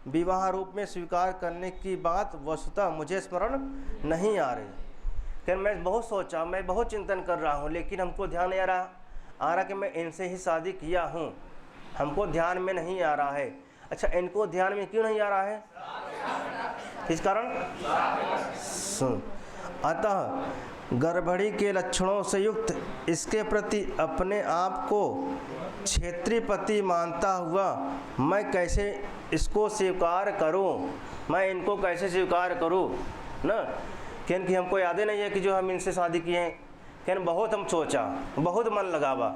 विवाह रूप में स्वीकार करने की बात वस्तुतः मुझे स्मरण नहीं आ रही। क्या मैं बहुत सोचा, मैं बहुत चिंतन कर रहा हूँ, लेकिन हमको ध्यान नहीं आ रहा कि मैं इनसे ही शादी किया हूँ, हमको ध्यान में नहीं आ रहा है। अच्छा, इनको ध्यान में क्यों नहीं आ रहा है, किस कारण। सुन, अतः गर्भड़ी के लक्षणों से युक्त इसके प्रति अपने आप को क्षेत्रीपति मानता हुआ मैं कैसे इसको स्वीकार करूं, मैं इनको कैसे स्वीकार करूं न। क्योंकि हमको याद ही नहीं है कि जो हम इनसे शादी किए हैं। क्या बहुत हम सोचा, बहुत मन लगावा,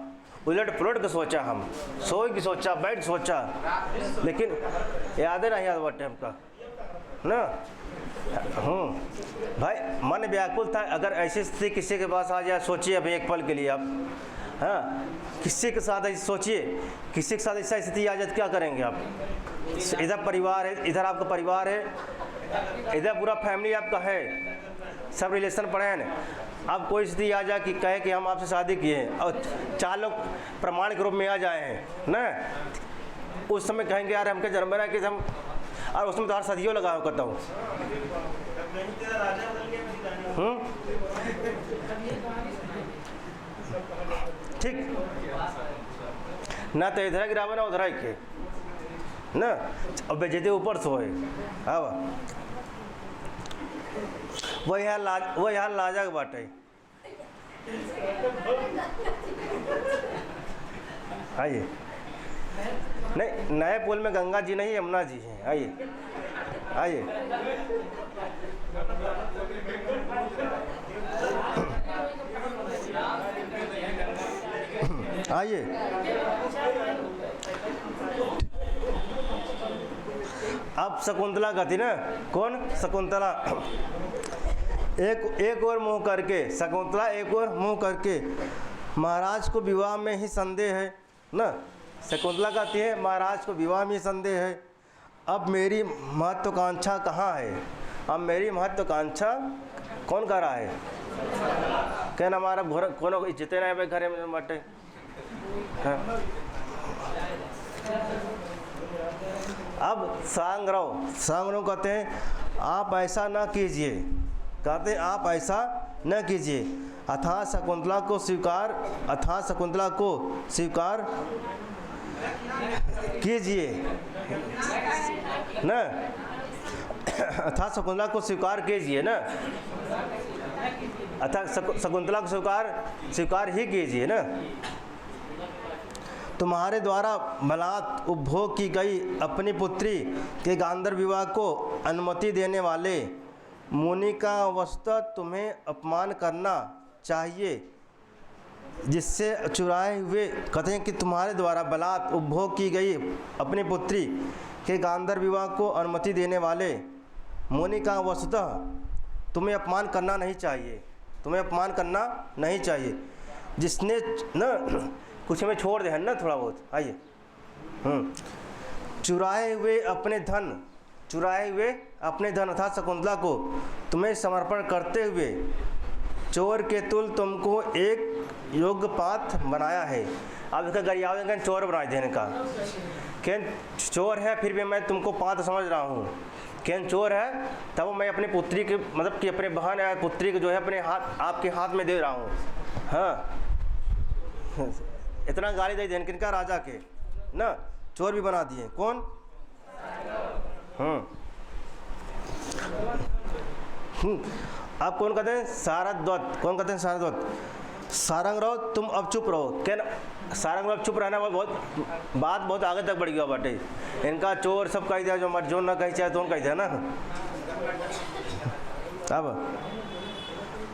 उलट पुलट के सोचा, हम सोई की सोचा, बैठ सोचा, लेकिन याद ही नहीं याद बटे हमका ना। भाई मन व्याकुल था। अगर ऐसी स्थिति किसी के पास आ जाए, सोचिए अभी एक पल के लिए आप, हाँ किसी के साथ ऐसी सोचिए, किसी के साथ ऐसा स्थिति आ जाए क्या करेंगे आप। इधर परिवार है, इधर आपका परिवार है, इधर पूरा फैमिली आपका है, सब रिलेशन पड़े हैं। अब कोई स्थिति आ जाए कि कहे कि हम आपसे शादी किए हैं और 4 लोग प्रमाण के रूप में आ जाए हैं ना, उस समय कहेंगे यार हमके जन्म है कि हम, और उसमें तो हर सदियों लगा करता हूँ। ठीक ना, तो इधर गिरावे ना उधर के ना, अब बेचते ऊपर से होए। हाँ वही हाल लाजा के बाटे। आइए, नहीं नए पुल में गंगा जी नहीं यमुना जी हैं। आइए आइए, आइए। अब शकुंतला का थी ना, कौन शकुंतला, एक और मुंह करके, शकुंतला एक और मुंह करके, महाराज को विवाह में ही संदेह है ना। शकुंतला कहती है महाराज को विवाह में ही संदेह है, अब मेरी महत्वाकांक्षा कहाँ है। अब मेरी महत्वाकांक्षा कौन कर रहा है, कहना हमारा घर कोनो इज्जत ना है घर में मटे। हाँ। अब सांग्रव कहते हैं आप ऐसा ना कीजिए, कहते हैं आप ऐसा न कीजिए, अथा शकुंतला को स्वीकार कीजिए न, अथा शकुंतला को स्वीकार कीजिए न। अर्थात शकुंतला को स्वीकार ही कीजिए ना। तुम्हारे द्वारा बलात् उपभोग की गई अपनी पुत्री के गांधर्व विवाह को अनुमति देने वाले मुनि का वस्तुतः तुम्हें अपमान करना चाहिए, जिससे चुराए हुए कहते हैं कि तुम्हारे द्वारा बलात् उपभोग की गई अपनी पुत्री के गांधर्व विवाह को अनुमति देने वाले मुनि का वस्तुतः तुम्हें अपमान करना नहीं चाहिए, तुम्हें अपमान करना नहीं चाहिए, जिसने न कुछ में छोड़ दे है ना थोड़ा बहुत। आइए, चुराए हुए अपने धन अर्थात शकुंतला को तुम्हें समर्पण करते हुए चोर के तुल तुमको एक योग्य पात्र बनाया है। अब इसका गरियाव चोर बना देने का, क्या चोर है फिर भी मैं तुमको पात्र समझ रहा हूँ, क्या चोर है तब मैं अपनी पुत्री के मतलब कि अपने बहन या पुत्री के जो है अपने हाथ आपके हाथ में दे रहा हूँ। हाँ, इतना गाली दे देने किनका, राजा के ना, चोर भी बना दिए। कौन? अब कौन कहते हैं? सारद्वत। कौन कहते हैं? सारद्वत। सारंग रहो तुम अब चुप रहो। क्या सारंग अब चुप रहना बात बहुत आगे तक बढ़ गया बाटे। इनका चोर सब कह दिया, जो ना कही चाहे तो कह दिया ना।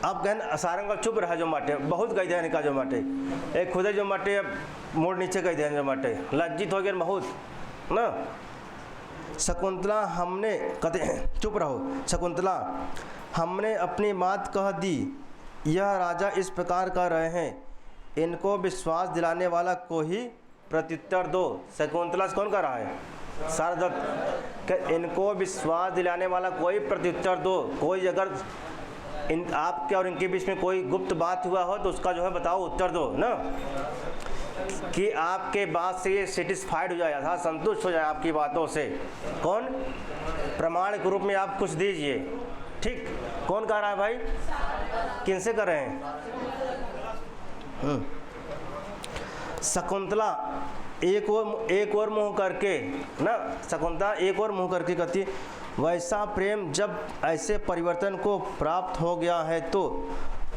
अब कहन सारंग अब चुप रहा जो माटे, बहुत कह दिया इनका जो माटे, एक खुदे जो माटे मोड़ नीचे कह दिया जो माटे, लज्जित हो गया बहुत ना। शकुंतला हमने कहते चुप रहो, शकुंतला हमने अपनी बात कह दी, यह राजा इस प्रकार कह रहे हैं, इनको विश्वास दिलाने वाला को ही प्रत्युत्तर दो। शकुंतला से कौन कह रहा है? सारदत्त। कि इनको विश्वास दिलाने वाला कोई प्रत्युत्तर दो, कोई अगर आपके और इनके बीच में कोई गुप्त बात हुआ हो तो उसका जो है बताओ, उत्तर दो ना, कि आपके बात से ये सेटिस्फाइड हो जाए, था संतुष्ट हो जाए आपकी बातों से। कौन? प्रमाण के रूप में आप कुछ दीजिए। ठीक, कौन कह रहा है भाई? किनसे कर रहे हैं? शकुंतला एक और मुंह करके ना, शकुंतला एक और मुंह करके कहती, वैसा प्रेम जब ऐसे परिवर्तन को प्राप्त हो गया है तो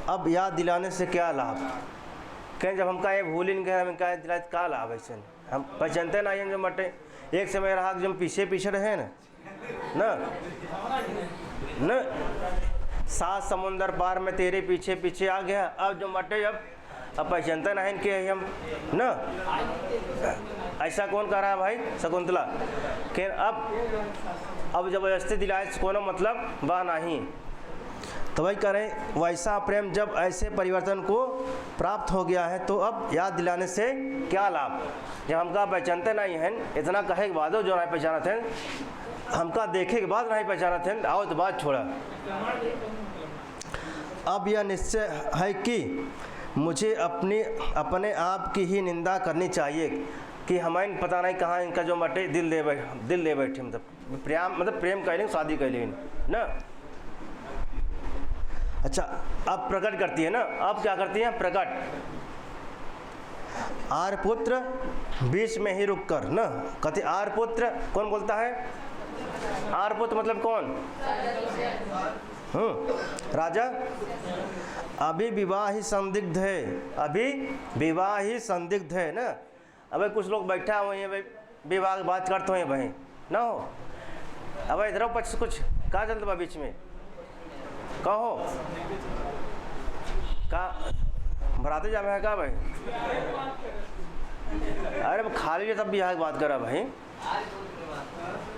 अब याद दिलाने से क्या लाभ? कहें जब हमका ये भूल ही हम इनका दिलाए क्या लाभ? ऐसे हम पहचानते ना जो मटे, एक समय रहा कि जब पीछे पीछे रहे ना न 7 समुंदर पार में तेरे पीछे पीछे आ गया, अब जो मटे अब पहचानते ना इनके हम ना। ऐसा कौन कह रहा है भाई? शकुंतला। कि अब जबरदस्ती दिलाए कोनो मतलब वह नहीं, तो वही करें, वैसा प्रेम जब ऐसे परिवर्तन को प्राप्त हो गया है तो अब याद दिलाने से क्या लाभ? जब हमका पहचानते नहीं हैं, इतना कहे के बाद जो नहीं पहचाना थे, हमका देखे के बाद नहीं पहचाना थे, आओ तो बात छोड़ा। अब यह निश्चय है कि मुझे अपने आप की ही निंदा करनी चाहिए कि हमें पता नहीं कहाँ इनका जो मटे दिल ले बैठे, मतलब प्रेम कह लें, शादी कह लें ना। अच्छा, अब प्रकट करती है ना, अब क्या करती है? प्रकट। आर्यपुत्र बीच में ही रुक कर ना कहते, आर्यपुत्र कौन बोलता है? आर्यपुत्र मतलब कौन? राजा। अभी विवाह ही संदिग्ध है, अभी विवाह ही संदिग्ध है ना। अब कुछ लोग बैठा हुए हैं भाई, विवाह की बात करते हैं भाई ना हो, अब इधर कुछ कहा चलता बीच में, कहो का बराते जा है का भाई? अरे खाली तब बिहार की बात करा भाई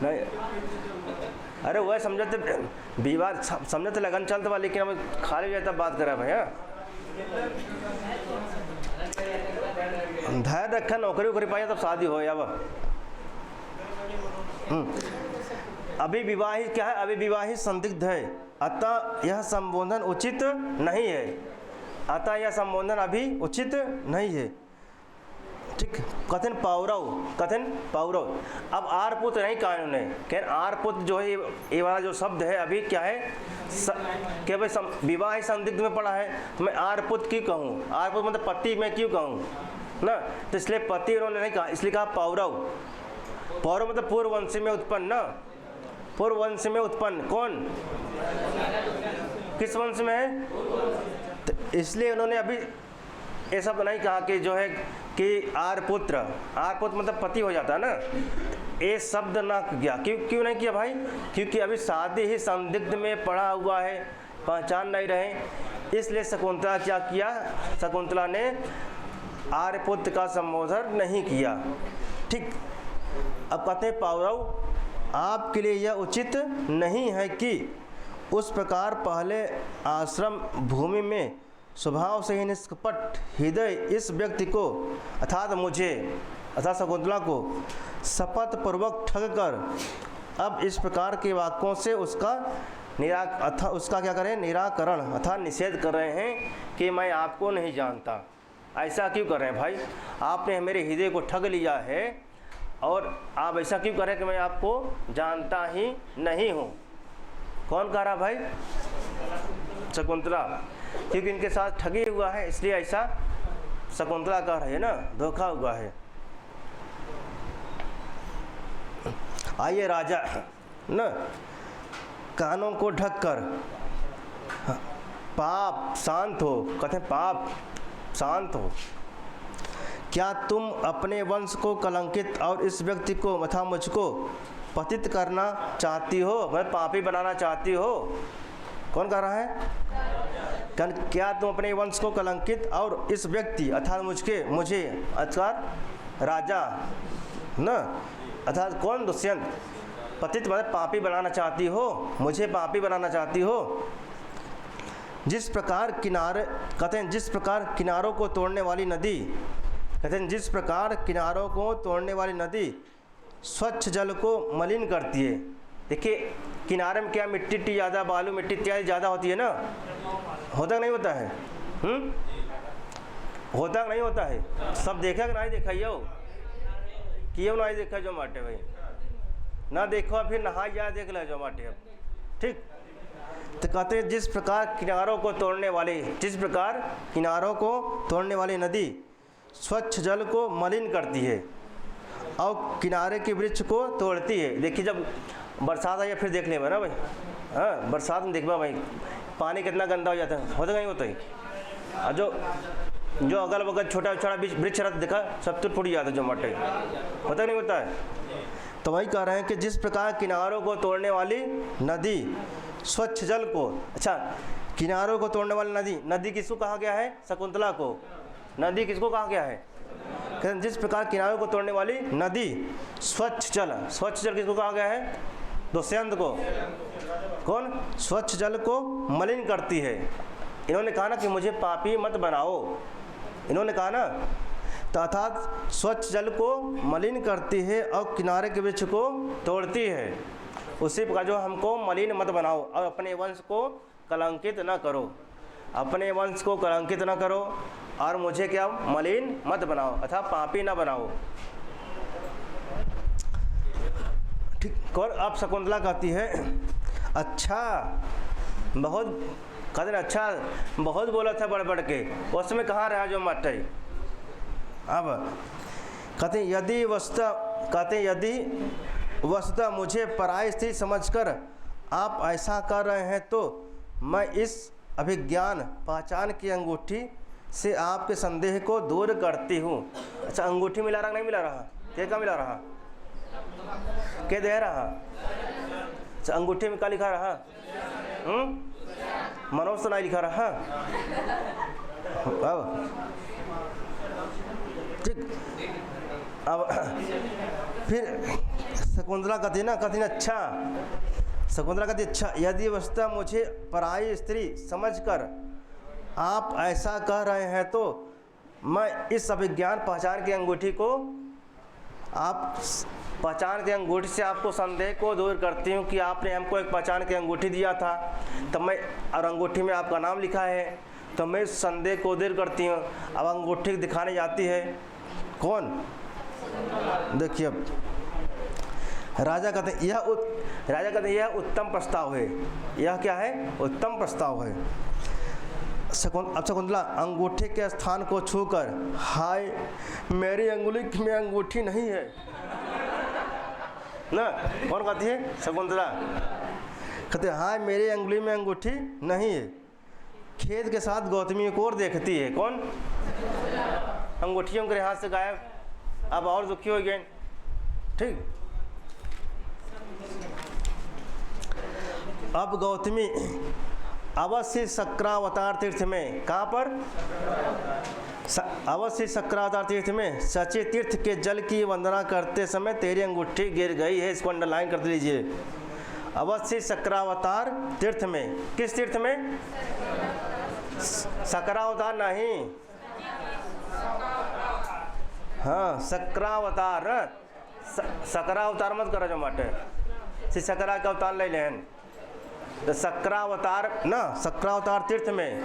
नहीं, अरे वह समझते विवाह समझते लगन चलता, लेकिन अब खाली जाए तब बात करा भाई। धैर्य रखा, नौकरी पाई तब शादी हो। अब अभी विवाहित क्या है? अभी विवाहित संदिग्ध है, अतः यह संबोधन उचित नहीं है, अतः यह संबोधन अभी उचित नहीं है। ठीक, कथन पौरव। अब आर्यपुत्र नहीं कहा इन्होंने, क्या आर्यपुत्र जो है ये वाला जो शब्द है अभी क्या है? क्या भाई विवाह संदिग्ध में पड़ा है, तो मैं आर्यपुत्र क्यों कहूँ? आर्यपुत्र मतलब पति मैं क्यों कहूँ ना, तो इसलिए पति उन्होंने नहीं कहा, इसलिए कहा पौरव। पौरव मतलब पूर्ववंश में उत्पन्न ना, पूर्ववंश में उत्पन्न। कौन? किस वंश में है? तो इसलिए उन्होंने अभी ये सब नहीं कहा कि जो है कि आर्यपुत्र मतलब पति हो जाता है ना, ये शब्द ना किया। क्यों नहीं किया भाई? क्योंकि अभी शादी ही संदिग्ध में पड़ा हुआ है, पहचान नहीं रहे, इसलिए शकुंतला क्या किया? शकुंतला ने आर्यपुत्र का संबोधन नहीं किया। ठीक। अब कहते हैं पौरव, आपके लिए यह उचित नहीं है कि उस प्रकार पहले आश्रम भूमि में स्वभाव से ही निष्कपट हृदय इस व्यक्ति को अर्थात मुझे अर्थात शकुंतला को शपथ पूर्वक ठग कर अब इस प्रकार के वाक्यों से उसका उसका क्या करें? निराकरण अर्थात निषेध कर रहे हैं कि मैं आपको नहीं जानता। ऐसा क्यों कर रहे हैं भाई? आपने मेरे हृदय को ठग लिया है और आप ऐसा क्यों कर रहे हैं कि मैं आपको जानता ही नहीं हूँ? कौन कह रहा भाई? शकुंतला, क्योंकि इनके साथ ठगी हुआ है इसलिए ऐसा शकुंतला कह रही है ना, धोखा हुआ है। आइए राजा न कानों को ढककर पाप शांत हो, कहते हैं पाप शांत हो। क्या तुम अपने वंश को कलंकित और इस व्यक्ति को तथा मुझको पतित करना चाहती हो? मैं पापी बनाना चाहती हो? कौन कह रहा है? क्या तुम अपने वंश को कलंकित और इस व्यक्ति अर्थात मुझे अर्थात राजा न अर्थात कौन? दुष्यंत। पतित मतलब पापी बनाना चाहती हो? मुझे पापी बनाना चाहती हो? जिस प्रकार किनारे कहते हैं जिस प्रकार किनारों को तोड़ने वाली नदी कहते हैं जिस प्रकार किनारों को तोड़ने वाली नदी स्वच्छ जल को मलिन करती है। देखिए किनारे में क्या मिट्टी ज़्यादा, बालू मिट्टी इत्यादि ज़्यादा होती है ना, होता नहीं होता है? होता नहीं होता है? सब देखा कि नहीं देखा? यो क्यों नहीं देखा जो माटे भाई? ना देखो फिर नहाई जा देख लो जो माटे। अब ठीक। तो कहते हैं जिस प्रकार किनारों को तोड़ने वाली नदी स्वच्छ जल को मलिन करती है और किनारे के वृक्ष को तोड़ती है। देखिए जब बरसात आई फिर देख लेगा ना भाई, हाँ बरसात में देखबा भाई पानी कितना गंदा हो जाता है, होता नहीं होता है? और जो अगल बगल छोटा छोटा वृक्ष रहता देखा सब तो टूट जाता है, जो मटे होता नहीं होता है। तो वही कह रहे हैं कि जिस प्रकार किनारों को तोड़ने वाली नदी स्वच्छ जल को, अच्छा किनारों को तोड़ने वाली नदी किसको कहा गया है? शकुंतला को। नदी किसको कहा गया है? जिस प्रकार किनारों को तोड़ने वाली नदी स्वच्छ जल किसको कहा गया है? दुष्यंत को। कौन? स्वच्छ जल को मलिन करती है। इन्होंने कहा ना कि मुझे पापी मत बनाओ, इन्होंने कहा ना, तो अर्थात स्वच्छ जल को मलिन करती है और किनारे के वृक्ष को तोड़ती है। उसी प्रकार जो हमको मलिन मत बनाओ और अपने वंश को कलंकित न करो, अपने वंश को कलंकित न करो और मुझे क्या मलिन मत बनाओ अथवा पापी न बनाओ। ठीक। और अब शकुंतला कहती है अच्छा बहुत कहते अच्छा बहुत बोला था बढ़ बढ़ के, उसमें कहाँ रहा जो मटे। अब कहते यदि वस्तुतः मुझे पराई स्त्री समझकर आप ऐसा कर रहे हैं तो मैं इस अभिज्ञान पहचान की अंगूठी से आपके संदेह को दूर करती हूँ। अच्छा अंगूठी मिला रहा नहीं मिला रहा? क्या मिला रहा? क्या दे रहा? अच्छा अंगूठी में क्या लिखा रहा? मनोज तो नहीं लिखा रहा। अब ठीक। अब फिर शकुंतला कहती ना अच्छा शकुंतला कहती अच्छा यदि वस्तुतः मुझे पराई स्त्री समझकर आप ऐसा कह रहे हैं तो मैं इस अभिज्ञान पहचान की अंगूठी को आप पहचान की अंगूठी से आपको संदेह को दूर करती हूँ कि आपने हमको एक पहचान की अंगूठी दिया था तो मैं और अंगूठी में आपका नाम लिखा है तो मैं इस संदेह को दूर करती हूँ। अब अंगूठी दिखाने जाती है कौन? देखिए अब राजा कहते हैं यह उत्तम प्रस्ताव है। यह क्या है? उत्तम प्रस्ताव है। शकुंतला अंगूठे के स्थान को छूकर हाय मेरी अंगुली में अंगूठी नहीं है ना। कौन कहती है? शकुंतला। कहते हाँ मेरी अंगुली में अंगूठी नहीं है। खेद के साथ गौतमी को और देखती है, कौन? अंगूठियों के हाथ से गायब, अब और दुखी हो गए। ठीक, अब गौतमी अवश्य सक्रावतार तीर्थ में, कहाँ पर? अवश्य सक्रावतार तीर्थ में सच्चे तीर्थ के जल की वंदना करते समय तेरी अंगूठी गिर गई है। इसको अंडरलाइन कर लीजिए। अवश्य सक्रावतार तीर्थ में, किस तीर्थ में? सक्रावतार नहीं, हाँ सक्रावतार, सक्रावतार मत करो जो माटे से सक्रा का अवतार ले लें, तो सक्रावतार ना, सक्रावतार तीर्थ में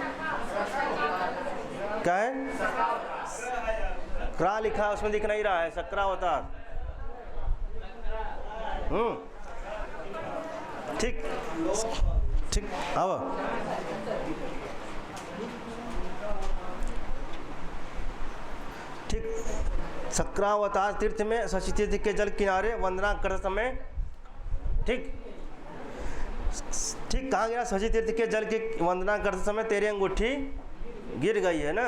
क्या है? क्रा लिखा है, उसमें दिख नहीं रहा है सक्रावतार। ठीक ठीक, अब ठीक, सक्रावतार तीर्थ में शशि तीर्थ के जल किनारे वंदना करते समय, ठीक ठीक, कहाँ गया? शशि तीर्थ के जल की वंदना करते समय तेरी अंगूठी गिर गई है ना।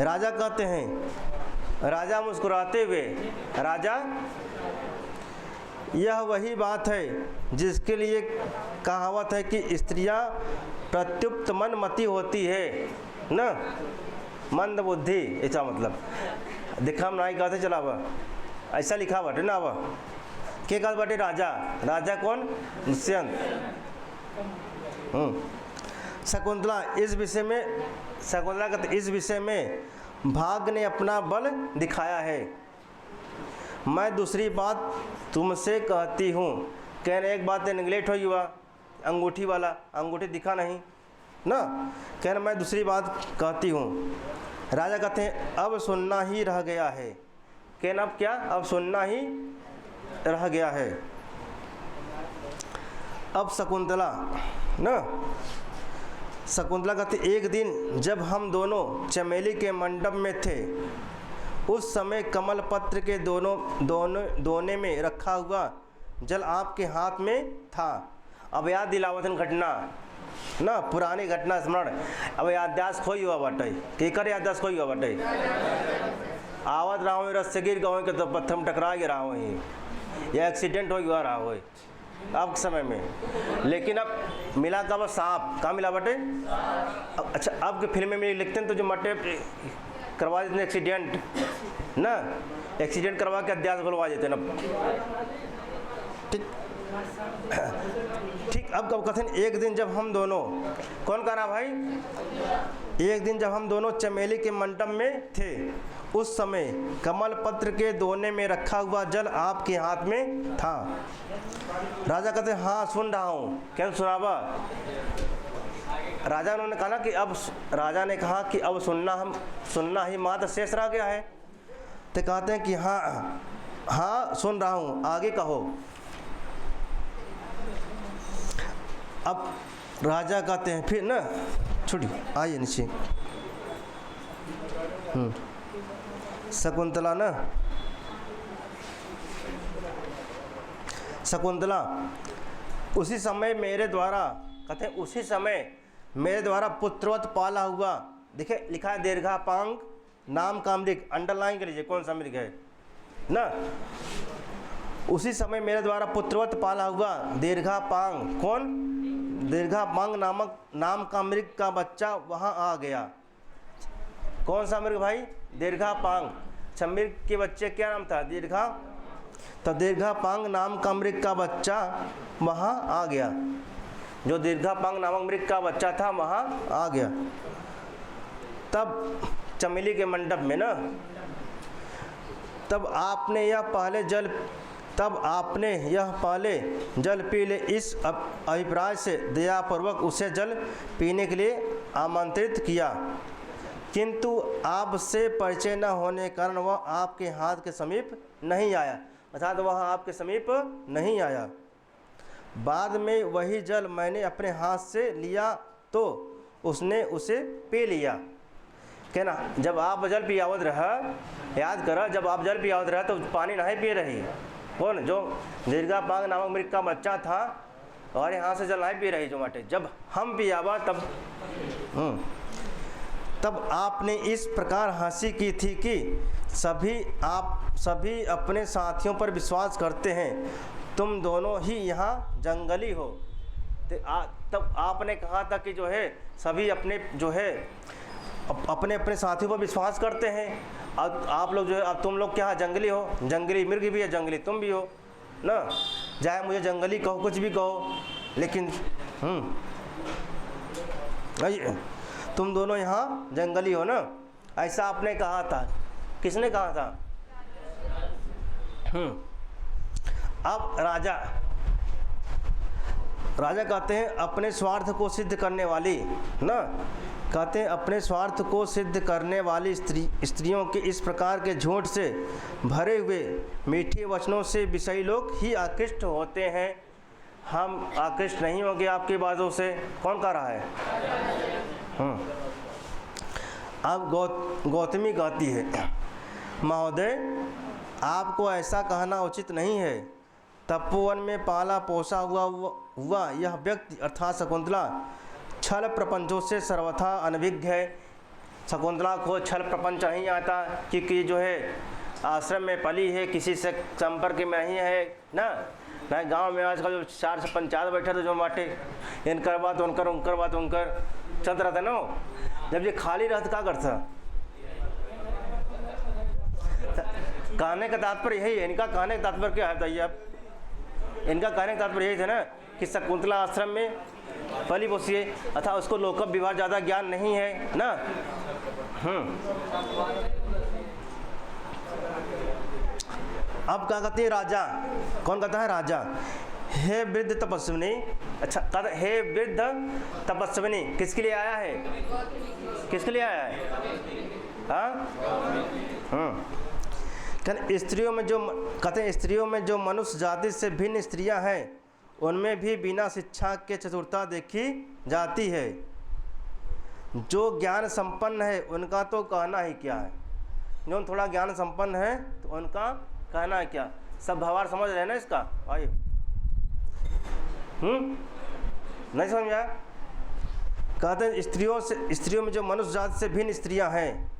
राजा कहते हैं, राजा मुस्कुराते हुए, राजा यह वही बात है जिसके लिए कहावत है कि स्त्रियां प्रत्युप्त मनमती होती है ना, मंद बुद्धि। ऐसा मतलब दिखा नहीं कहते चला हुआ, ऐसा लिखा बटे ना। अब के कहते बटे? राजा, राजा कौन? दुष्यंत। शकुंतला इस विषय में, शकुंतला कहते इस विषय में भाग ने अपना बल दिखाया है। मैं दूसरी बात तुमसे कहती हूँ। कहने एक बात निगलेक्ट हो हुआ, अंगूठी वाला, अंगूठी दिखा नहीं ना। कहने मैं दूसरी बात कहती हूँ। राजा कहते हैं अब सुनना ही रह गया है। कहना अब क्या? अब सुनना ही रह गया है। अब शकुंतला ना, शकुंतला कहते एक दिन जब हम दोनों चमेली के मंडप में थे, उस समय कमल पत्र के दोने में रखा हुआ जल आपके हाथ में था। अब याद दिलावतन घटना ना, पुरानी घटना स्मरण। अब याददाश्त खोई हुआ बटे, केकर याददाश्त खोई हुआ बटे? आवत रहा हूँ रस से गिर गए के तो पत्थर में टकरा गया रहा हूँ, या एक्सीडेंट हो गया रहा हो अब समय में। लेकिन अब मिला कब? सांप। कहाँ मिला बटे? अच्छा, अब के फिल्म में लिखते हैं तो जो मटे करवा देते एक्सीडेंट ना, एक्सीडेंट करवा के अध्यास खुलवा देते ना। ठीक ठीक, अब कब कथन एक दिन जब हम दोनों, कौन कह रहा भाई? एक दिन जब हम दोनों चमेली के मंडप में थे, उस समय कमल पत्र के दोने में रखा हुआ जल आपके हाथ में था। राजा कहते हाँ सुन रहा हूँ। क्या सुनावा? राजा उन्होंने कहा कि अब, राजा ने कहा कि अब सुनना ही मात्र शेष रह गया है। तो कहते हैं कि हाँ हाँ सुन रहा हूँ, आगे कहो। अब राजा कहते हैं फिर ना, छुट्टी आइए नीचे। शकुंतला ना, शकुंतला उसी समय मेरे द्वारा, कहते हैं उसी समय मेरे द्वारा पुत्रवत पाला हुआ, देखिए लिखा है दीर्घापांग नाम का मृग, अंडरलाइन कर लीजिए कौन सा मृग है ना। उसी समय मेरे द्वारा पुत्रवत पाला हुआ दीर्घापांग, कौन? दीर्घापांग नामक नाम का मृग का बच्चा वहाँ आ गया। कौन सा मृग भाई? दीर्घापांग। अच्छा, मृग के बच्चे क्या नाम था? दीर्घा। तो दीर्घापांग नाम का मृग का बच्चा वहाँ आ गया। जो दीर्घापांग नामक मृग का बच्चा था वहाँ आ गया। तब चमेली के मंडप में ना, तब आपने यह पहले जल पी ले, इस अभिप्राय से दयापूर्वक उसे जल पीने के लिए आमंत्रित किया, किंतु आपसे परिचय न होने के कारण वह आपके हाथ के समीप नहीं आया। अर्थात वह आपके समीप नहीं आया। बाद में वही जल मैंने अपने हाथ से लिया तो उसने उसे पी लिया। कहना जब आप जल पियावत रहा, याद करा जब आप जल पियावत रहा तो पानी नहीं पी रही कौन? जो दीर्घापांग नामक मृग का बच्चा था और यहाँ से जल नहीं पी रही जो माटे, जब हम पियावा तब आपने इस प्रकार हंसी की थी कि आप सभी अपने साथियों पर विश्वास करते हैं, तुम दोनों ही यहाँ जंगली हो। तब आपने कहा था कि जो है सभी अपने जो है अपने अपने साथियों पर विश्वास करते हैं। अब आप लोग जो है, अब तुम लोग क्या जंगली हो, जंगली मृग भी है, जंगली तुम भी हो ना, चाहे मुझे जंगली कहो कुछ भी कहो, लेकिन तुम दोनों यहाँ जंगली हो ना, ऐसा आपने कहा था। किसने कहा था? अब राजा कहते हैं अपने स्वार्थ को सिद्ध करने वाली ना, कहते हैं अपने स्वार्थ को सिद्ध करने वाली स्त्रियों के इस प्रकार के झूठ से भरे हुए मीठे वचनों से विषयी लोग ही आकृष्ट होते हैं। हम आकृष्ट नहीं होंगे आपकी बातों से। कौन कह रहा है? अब गौतमी कहती है, महोदय आपको ऐसा कहना उचित नहीं है। तपोवन में पाला पोसा हुआ यह व्यक्ति अर्थात शकुंतला छल प्रपंचों से सर्वथा अनभिज्ञ है। शकुंतला को छल प्रपंच नहीं आता, क्योंकि जो है आश्रम में पली है, किसी से संपर्क में नहीं है ना। गांव में आजकल जो 4 से पंचायत बैठे थे जो बाटे, इनकर बात उनकर, उनकर बात उनकर चलता रहता ना। जब ये खाली रहता क्या करता? कहने का तात्पर्य यही है। इनका कहने का तात्पर्य क्या है बताइए आप? इनका कहने का तात्पर्य यही था ना कि शकुंतला आश्रम में पली पोसी है, अथा उसको लोकप विवाह ज़्यादा ज्ञान नहीं है ना। अब क्या कहते हैं राजा? कौन कहता है? राजा, हे वृद्ध तपस्विनी। अच्छा, कहता हे वृद्ध तपस्विनी किसके लिए आया है? किसके लिए आया है? स्त्रियों में जो कहते हैं स्त्रियों में जो मनुष्य जाति से भिन्न स्त्रियां हैं उनमें भी बिना शिक्षा के चतुरता देखी जाती है। जो ज्ञान संपन्न है उनका तो कहना ही क्या है। जो थोड़ा ज्ञान संपन्न है तो उनका कहना है क्या। सब भावार्थ समझ रहे हैं ना इसका? आइए, नहीं समझ आया? कहते हैं स्त्रियों में जो मनुष्य जाति से भिन्न स्त्रियां हैं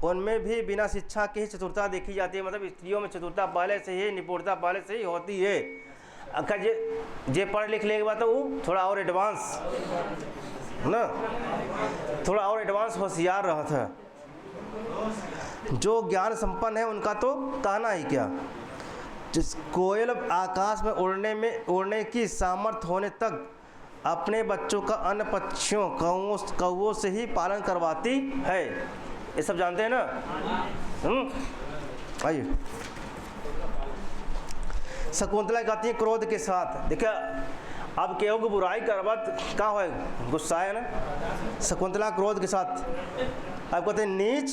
उनमें भी बिना शिक्षा की ही चतुरता देखी जाती है। मतलब स्त्रियों में चतुरता पहले से ही, निपुणता पहले से ही होती है। अगर जे पढ़ लिख लेने के बाद तो वो थोड़ा और एडवांस ना, थोड़ा और एडवांस होशियार रहा था। जो ज्ञान संपन्न है उनका तो कहना ही क्या। जिस कोयल आकाश में उड़ने की सामर्थ्य होने तक अपने बच्चों का अन्य पक्षियों कौवों से ही पालन करवाती है। ये सब जानते हैं ना? आइए, शकुंतला कहती है क्रोध के साथ। देखिए अब केहू की बुराई करवत का हो, गुस्सा है ना। शकुंतला क्रोध के साथ अब कहते हैं नीच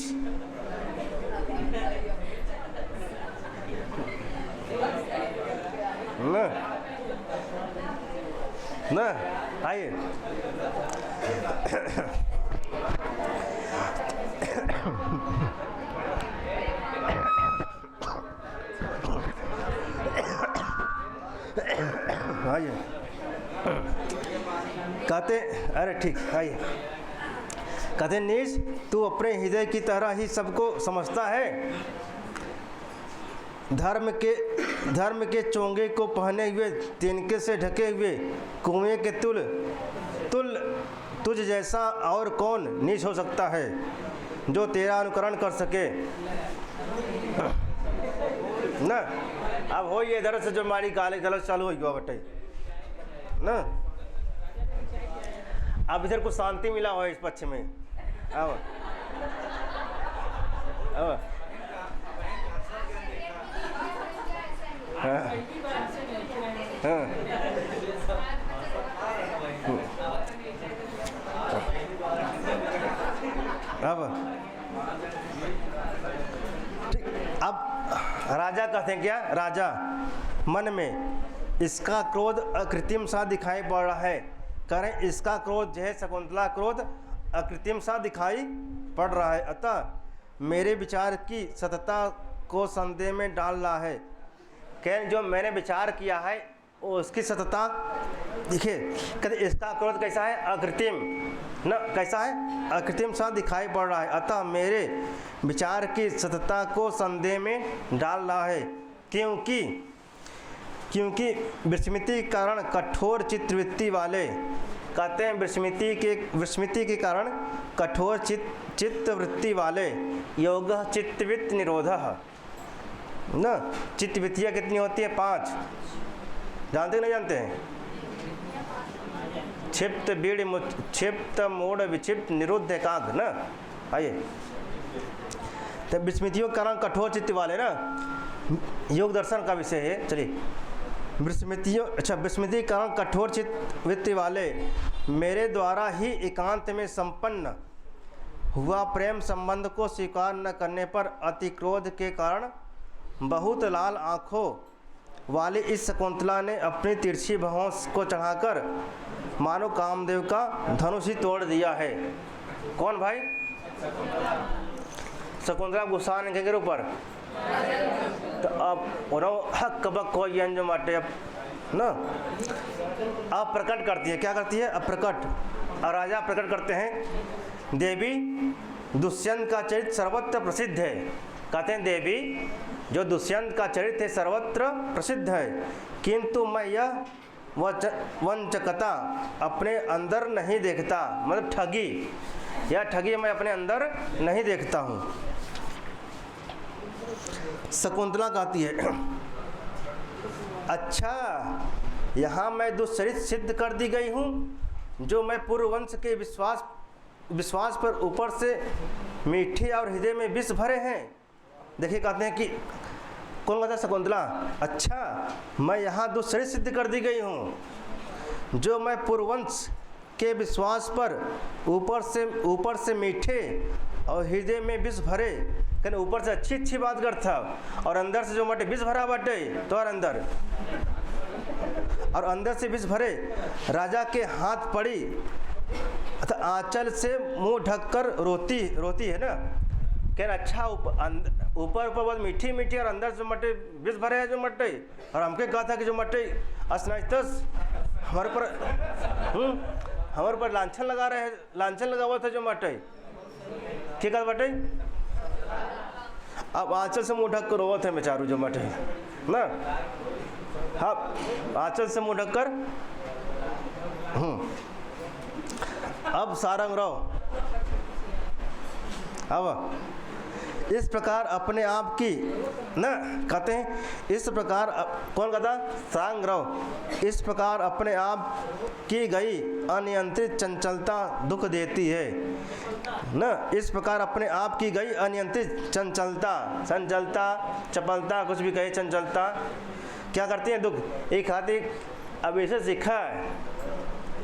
ना। आइए, आइए, कहते अरे ठीक, आइए, कहते नीच तू अपने हृदय की तरह ही सबको समझता है। धर्म के चोंगे को पहने हुए, तिनके से ढके हुए कुएं के तुझ जैसा और कौन नीच हो सकता है जो तेरा अनुकरण कर सके ना। अब हो ये इधर से जो हमारी गाली गलत चालू हो गया बटे ना। अब इधर कुछ शांति मिला हो इस पक्ष में। अब राजा कहते हैं क्या? राजा मन में इसका क्रोध अकृत्रिम सा दिखाई पड़ रहा है। करें इसका क्रोध जो है शकुंतला क्रोध अकृत्रिम सा दिखाई पड़ रहा है, अतः मेरे विचार की सत्यता को संदेह में डाल रहा है। कहते जो मैंने विचार किया है वो उसकी सतता, देखिए कहते इसका क्रोध कैसा है, अकृत्रिम न, कैसा है, अकृत्रिम सा दिखाई पड़ रहा है, अतः मेरे विचार की सतता को संदेह में डाल रहा है, क्योंकि विस्मृति के कारण कठोर चित्तवृत्ति वाले, कहते हैं विस्मृति के कारण कठोर चित्तवृत्ति वाले योग चित्तवृत्ति निरोधः न। चित्तवृत्तियाँ कितनी होती है, 5, जानते नहीं जानते हैं, क्षिप्त बीड़ क्षिप्त मूढ़ विक्षिप्त निरुद्ध एकाग्र न। आइए, तो विस्मृतियों के कारण कठोर चित्त वाले ना, योग दर्शन का विषय है। चलिए, विस्मृति के कारण कठोर चित्तवृत्ति वाले मेरे द्वारा ही एकांत में संपन्न हुआ प्रेम संबंध को स्वीकार न करने पर अतिक्रोध के कारण बहुत लाल आँखों वाली इस शकुंतला ने अपनी तिरछी भौं को चढ़ाकर मानो कामदेव का धनुष ही तोड़ दिया है। कौन भाई? शकुंतला गुस्सा ने के ऊपर, तो अब हक बक को जो माटे अब ना अप्रकट करती है, क्या करती है, अप्रकट, और राजा प्रकट करते हैं। देवी दुष्यंत का चरित्र सर्वत्र प्रसिद्ध है, कहते हैं देवी जो दुष्यंत का चरित्र है सर्वत्र प्रसिद्ध है, किंतु मैं यह वंचकता अपने अंदर नहीं देखता, मतलब ठगी, यह ठगी मैं अपने अंदर नहीं देखता हूँ। शकुंतला कहती है, अच्छा यहाँ मैं दुष्चरित सिद्ध कर दी गई हूँ, जो मैं पूर्व वंश के विश्वास पर ऊपर से मीठे और हृदय में विष भरे हैं। देखिए कहते हैं कि कौन कहता है, शकुंतला, अच्छा मैं यहाँ दुष्चरित सिद्ध कर दी गई हूँ, जो मैं पूर्व वंश के विश्वास पर ऊपर से मीठे और हृदय में विष भरे, कहने ऊपर से अच्छी बात करता और अंदर से जो मटे विष भरा बटे तो और अंदर से विष भरे राजा के हाथ पड़ी अतः आंचल से मुंह ढककर रोती है ना। कहना अच्छा ऊपर बहुत मीठी और अंदर से मटे विष भरे है जो मटे, और हमके कहा था कि जो मटे अस्नाइतस हमारे पर लांछन लगा हुआ था जो मटे, ठीक है बटे। अब आंचल से मुँह ढक कर रोवत है बेचारू जो मटे ना, हाँ आंचल से मुँह ढक कर। अब सारंग रहो, अब इस प्रकार अपने आप की न, कहते हैं इस प्रकार कौन कहता, सारंग रहो, इस प्रकार अपने आप की गई अनियंत्रित चंचलता दुख देती है न। इस प्रकार अपने आप की गई अनियंत्रित चंचलता चपलता कुछ भी कहे, चंचलता क्या करती है, दुख। एक हाथी अब इसे सीखा है,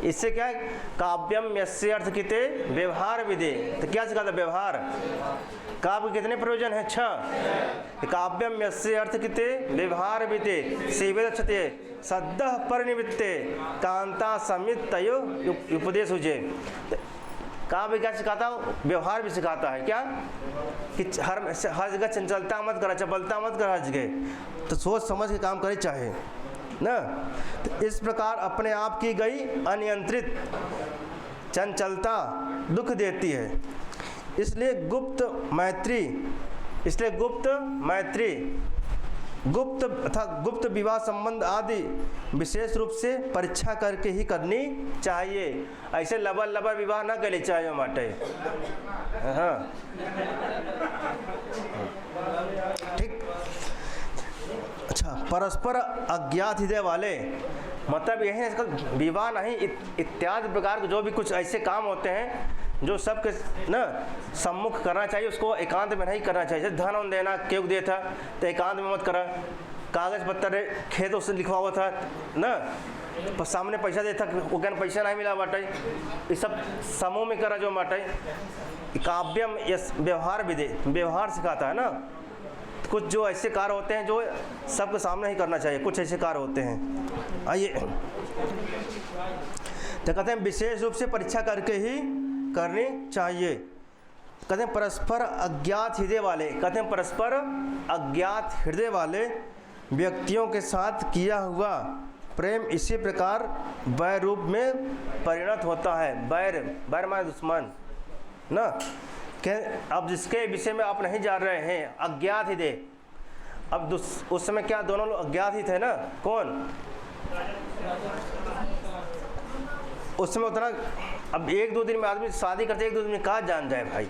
इससे क्या है, काव्यम यस्य अर्थ किते व्यवहार विदे, तो क्या सिखाता, व्यवहार। काव्य के कितने प्रयोजन है, 6। काव्यम यस्य अर्थ किते व्यवहार विदे सेवेद क्षते सद्दः परिनिवृत्ते कांता समित तयो उपदेश हुजे। काव्य क्या सिखाता है, व्यवहार भी सिखाता है, क्या कि हर जगह चंचलता मत करा, चपलता मत करा, हर जगह तो सोच समझ के काम करे चाहे ना। तो इस प्रकार अपने आप की गई अनियंत्रित चंचलता दुख देती है, इसलिए गुप्त मैत्री गुप्त विवाह संबंध आदि विशेष रूप से परीक्षा करके ही करनी चाहिए। ऐसे लबर विवाह ना करनी चाहिए माटे, हाँ ठीक। अच्छा, परस्पर अज्ञात हृदय वाले, मतलब यह है विवाह नहीं इत्यादि प्रकार के जो भी कुछ ऐसे काम होते हैं जो सबके ना सम्मुख करना चाहिए, उसको एकांत में नहीं करना चाहिए। जैसे धन देना क्यों दे था तो एकांत में मत करा, कागज पत्तर खेत उससे लिखवा हुआ था ना, सामने पैसा देता वो क्या पैसा नहीं मिला बाटे, ये सब समूह में करा जो बाटे। काव्यम यस व्यवहार विदे, व्यवहार सिखाता है ना। कुछ जो ऐसे कार्य होते हैं जो सबके सामने ही करना चाहिए, कुछ ऐसे कार्य होते हैं। आइए, तो कहते हैं विशेष रूप से परीक्षा करके ही करनी चाहिए। कहते हैं परस्पर अज्ञात हृदय वाले, कहते हैं परस्पर अज्ञात हृदय वाले व्यक्तियों के साथ किया हुआ प्रेम इसी प्रकार बैर रूप में परिणत होता है। बैर माने दुश्मन ना। अब जिसके विषय में आप नहीं जान रहे हैं, अज्ञात ही थे। अब उस समय क्या दोनों लोग अज्ञात ही थे ना। कौन? उस समय उतना, अब 1-2 दिन में आदमी शादी करते, 1-2 दिन में कहाँ जान जाए भाई।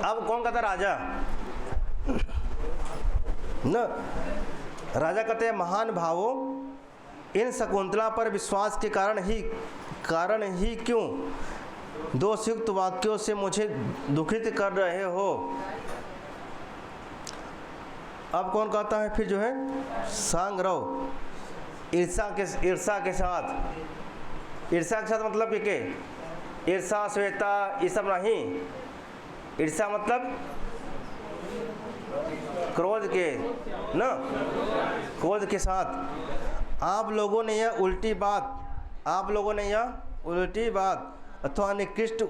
अब कौन कहता? राजा न। राजा कहते हैं, महान भावों, इन शकुंतला पर विश्वास के कारण ही क्यों दोषयुक्त वाक्यों से मुझे दुखित कर रहे हो। अब कौन कहता है फिर जो है, सांग्रव, ईर्षा के साथ मतलब कि ईर्षा श्वेता ये सब नहीं। ईर्षा मतलब क्रोध के ना, क्रोध के साथ आप लोगों ने यह उल्टी बात अथवा निकृष्ट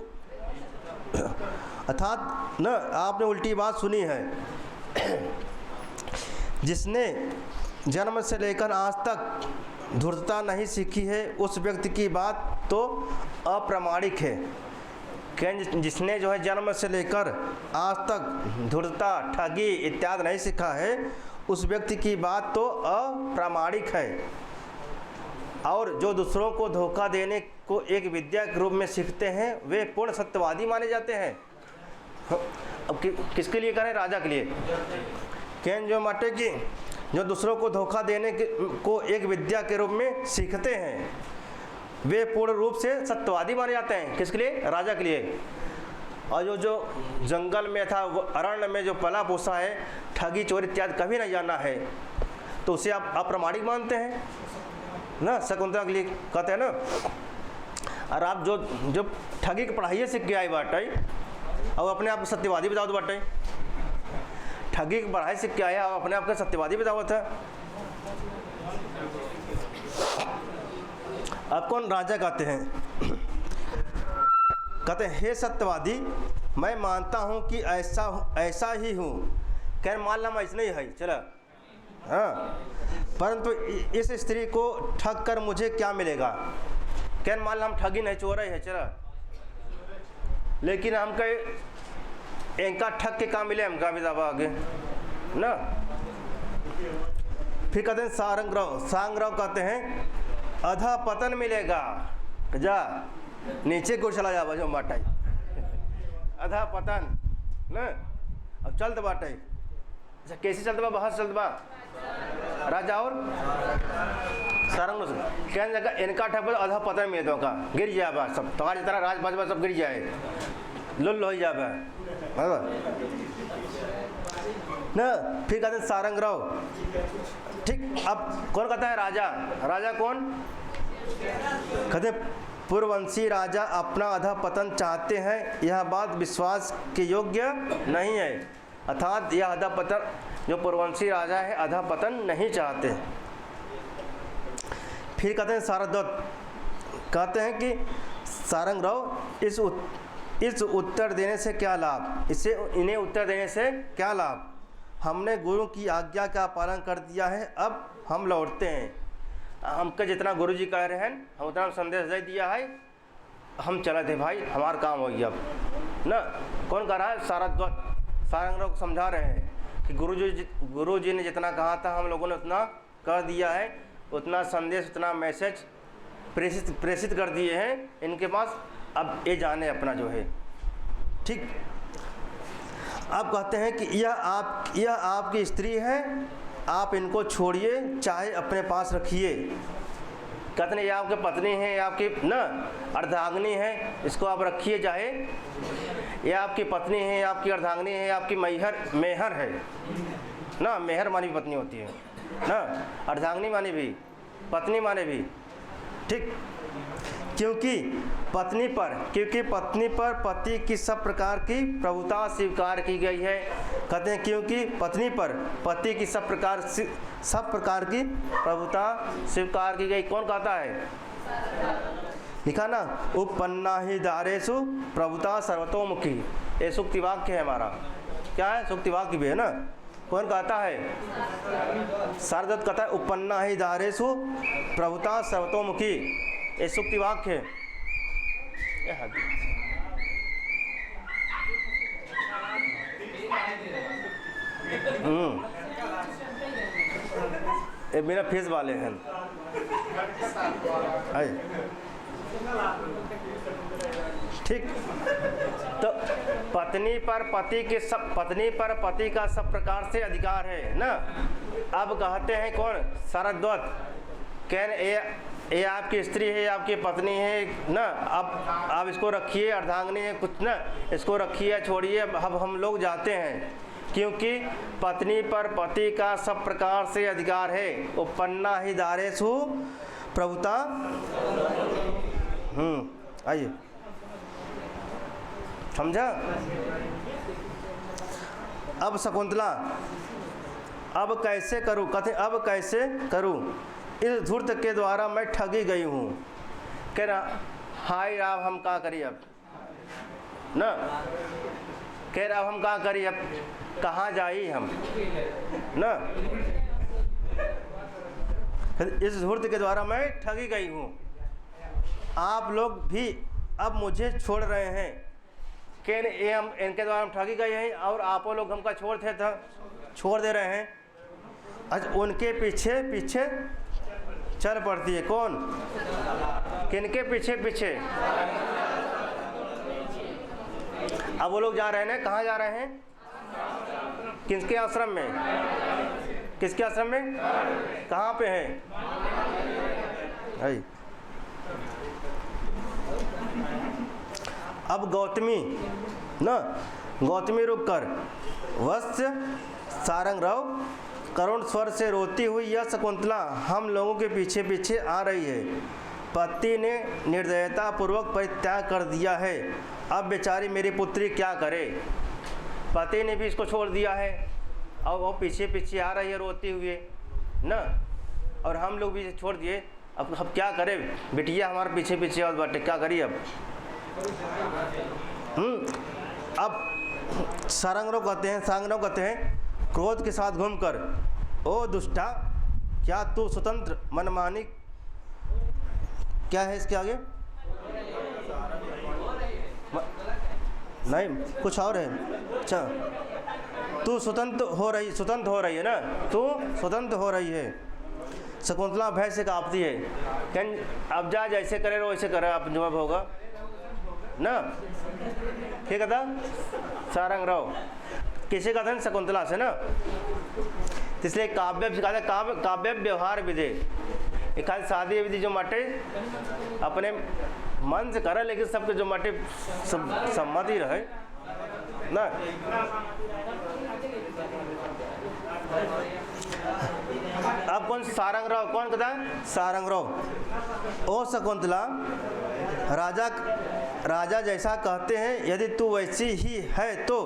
अर्थात न आपने उल्टी बात सुनी है। जिसने जन्म से लेकर आज तक धूर्तता नहीं सीखी है, उस व्यक्ति की बात तो अप्रामाणिक है। जिसने जो है जन्म से लेकर आज तक धूर्तता, ठगी इत्यादि नहीं सीखा है, उस व्यक्ति की बात तो अप्रामाणिक है। और जो दूसरों को धोखा देने को एक विद्या के रूप में सीखते हैं, वे पूर्ण सत्यवादी माने जाते हैं। अब किसके लिए करें? राजा के लिए। कहन जो माटे की जो दूसरों को धोखा देने को एक विद्या के रूप में सीखते हैं, वे पूर्ण रूप से सत्यवादी माने जाते हैं। किसके लिए? राजा के लिए। और जो जंगल में था, वो अरण्य में जो पला पोसा है, ठगी चोरी इत्यादि कभी नहीं जाना है, तो उसे आप अप्रामाणिक मानते हैं ना। शकुंतला के लिए कहते हैं ना। और आप जो ठगी की पढ़ाई सीख के आए बाटे और अपने आप को सत्यवादी बताओ तो बाटे, ठगी की पढ़ाई सीख के आया और अपने आप को सत्यवादी बताओ था। अब कौन? राजा कहते हैं, हे सत्यवादी, मैं मानता हूँ कि ऐसा ही हूँ। कह मान ला मैं ऐसा नहीं है, चला हाँ, परंतु इस स्त्री को ठग कर मुझे क्या मिलेगा। कह मान ला हम ठगी नहीं, चोर है, चला, लेकिन हम कहे इनका ठग के काम मिले, हमका भी दबा आगे ना। फिर कहते हैं सांग्रव कहते हैं, अधा पतन मिलेगा। जा नीचे को चला जा बजो बाटाई, अधा पतन न। अब चलते बाटाई, अच्छा कैसे चलते बा? बाहर चलते बा राजा और सारंग कहने लगा, इनका ठग आधा पतन मिले तो का गिर जाए बा सब, तुम्हारी तरह राज बाजबा सब गिर जाए, लुल हो जाए ना। फिर कहते हैं सारंगराव, ठीक। अब कौन कहता है? राजा कौन? कहते पूर्ववंशी राजा अपना अधा पतन चाहते हैं, यह बात विश्वास के योग्य नहीं है। अर्थात यह अधा पतन, जो पूर्ववंशी राजा है, अधा पतन नहीं चाहते। फिर कहते हैं सारद्वत, कहते हैं कि सारंगराव, इस उत्तर देने से क्या लाभ, इन्हें उत्तर देने से क्या लाभ। हमने गुरु की आज्ञा का पालन कर दिया है, अब हम लौटते हैं। हमका जितना गुरु जी कह रहे हैं हम उतना संदेश दे दिया है, हम चले थे भाई, हमारा काम हो गया अब ना। कौन कह रहा है? सारद्वत सारंगराव को समझा रहे हैं कि गुरु जी ने जितना कहा था हम लोगों ने उतना कर दिया है, उतना संदेश, उतना मैसेज प्रेषित कर दिए हैं इनके पास, अब ये जाने अपना जो है, ठीक। आप कहते हैं कि यह आपकी स्त्री है, आप इनको छोड़िए, चाहे अपने पास रखिए। कहते हैं ये आपकी पत्नी है, ये आपकी न अर्धांगिनी है, इसको आप रखिए, चाहे ये आपकी पत्नी है, आपकी अर्धांगिनी है, आपकी मेहर है ना। मेहर मानी भी पत्नी होती है ना, अर्धांगिनी मानी भी, पत्नी माने भी, ठीक। क्योंकि पत्नी पर पति की सब प्रकार की प्रभुता स्वीकार की गई है। कहते हैं क्योंकि पत्नी पर पति की सब प्रकार की प्रभुता स्वीकार की गई। कौन कहता है? लिखा ना, उपपन्ना ही दारेषु प्रभुता सर्वतोमुखी। ये सूक्ति वाक्य है हमारा। क्या है? सूक्ति वाक्य भी है ना। कौन कहता है? शारदत्त कहता है उपपन्ना ही दारेषु प्रभुता सर्वतोमुखी। ये सूक्ति वाक्य है। ये मेरा फेस वाले हैं। ठीक, तो पत्नी पर पति का सब प्रकार से अधिकार है ना। अब कहते हैं कौन? शरद्वत ये आपकी स्त्री है, आपकी पत्नी है ना। अब आप इसको रखिए, अर्धांगिनी है कुछ ना, इसको रखिए, छोड़िए। अब हम लोग जाते हैं, क्योंकि पत्नी पर पति का सब प्रकार से अधिकार है। उपपन्ना ही दारेषु प्रभुता। आइए, समझा? अब शकुंतला, अब कैसे करूं? कहते अब कैसे करूं? इस धूर्त के द्वारा मैं ठगी गई हूं। कह रहा हाय अब हम क्या करिए अब ना। कह रहा अब हम क्या करिए, अब कहाँ जाइए हम ना। इस धूर्त के द्वारा मैं ठगी गई हूँ। आप लोग भी अब मुझे छोड़ रहे हैं। कह ये हम इनके द्वारा हम ठगी गए हैं और आप लोग हमका छोड़ दे रहे हैं। आज उनके पीछे पीछे चल पड़ती है। कौन? किनके पीछे पीछे? अब वो लोग जा रहे हैं, कहाँ जा रहे हैं? किसके आश्रम में? किसके आश्रम में? कहाँ पे है? अब गौतमी ना, गौतमी रुक कर वत्स सारंगराव करुण स्वर से रोती हुई यह शकुंतला हम लोगों के पीछे पीछे आ रही है। पति ने निर्दयता पूर्वक परित्याग कर दिया है। अब बेचारी मेरी पुत्री क्या करे? पति ने भी इसको छोड़ दिया है और वो पीछे पीछे आ रही है रोती हुए ना, और हम लोग भी छोड़ दिए। अब क्या करें? बिटिया हमारे पीछे पीछे और बाटे, क्या करिए अब? अब सारंगराव कहते हैं क्रोध के साथ घूमकर, ओ दुष्टा, क्या तू स्वतंत्र मनमानी, क्या है इसके आगे? नहीं, कुछ और है। अच्छा, तू स्वतंत्र हो रही है ना, तू स्वतंत्र हो रही है। शकुंतला भय से कांपती है। अब जा, जैसे करे वैसे करे, आप जो होगा ना। ठीक है था सारंगराव किसी का था? शकुंतला से ना। इसलिए काव्य व्यवहार विधि, एक शादी विधि जो मटे अपने मन से करे, लेकिन सबके जो मटे सम्मति रहे ना। अब कौन? सारंगराव। कौन कहता है? सारंगराव। ओ शकुंतला, राजा जैसा कहते हैं, यदि तू वैसी ही है तो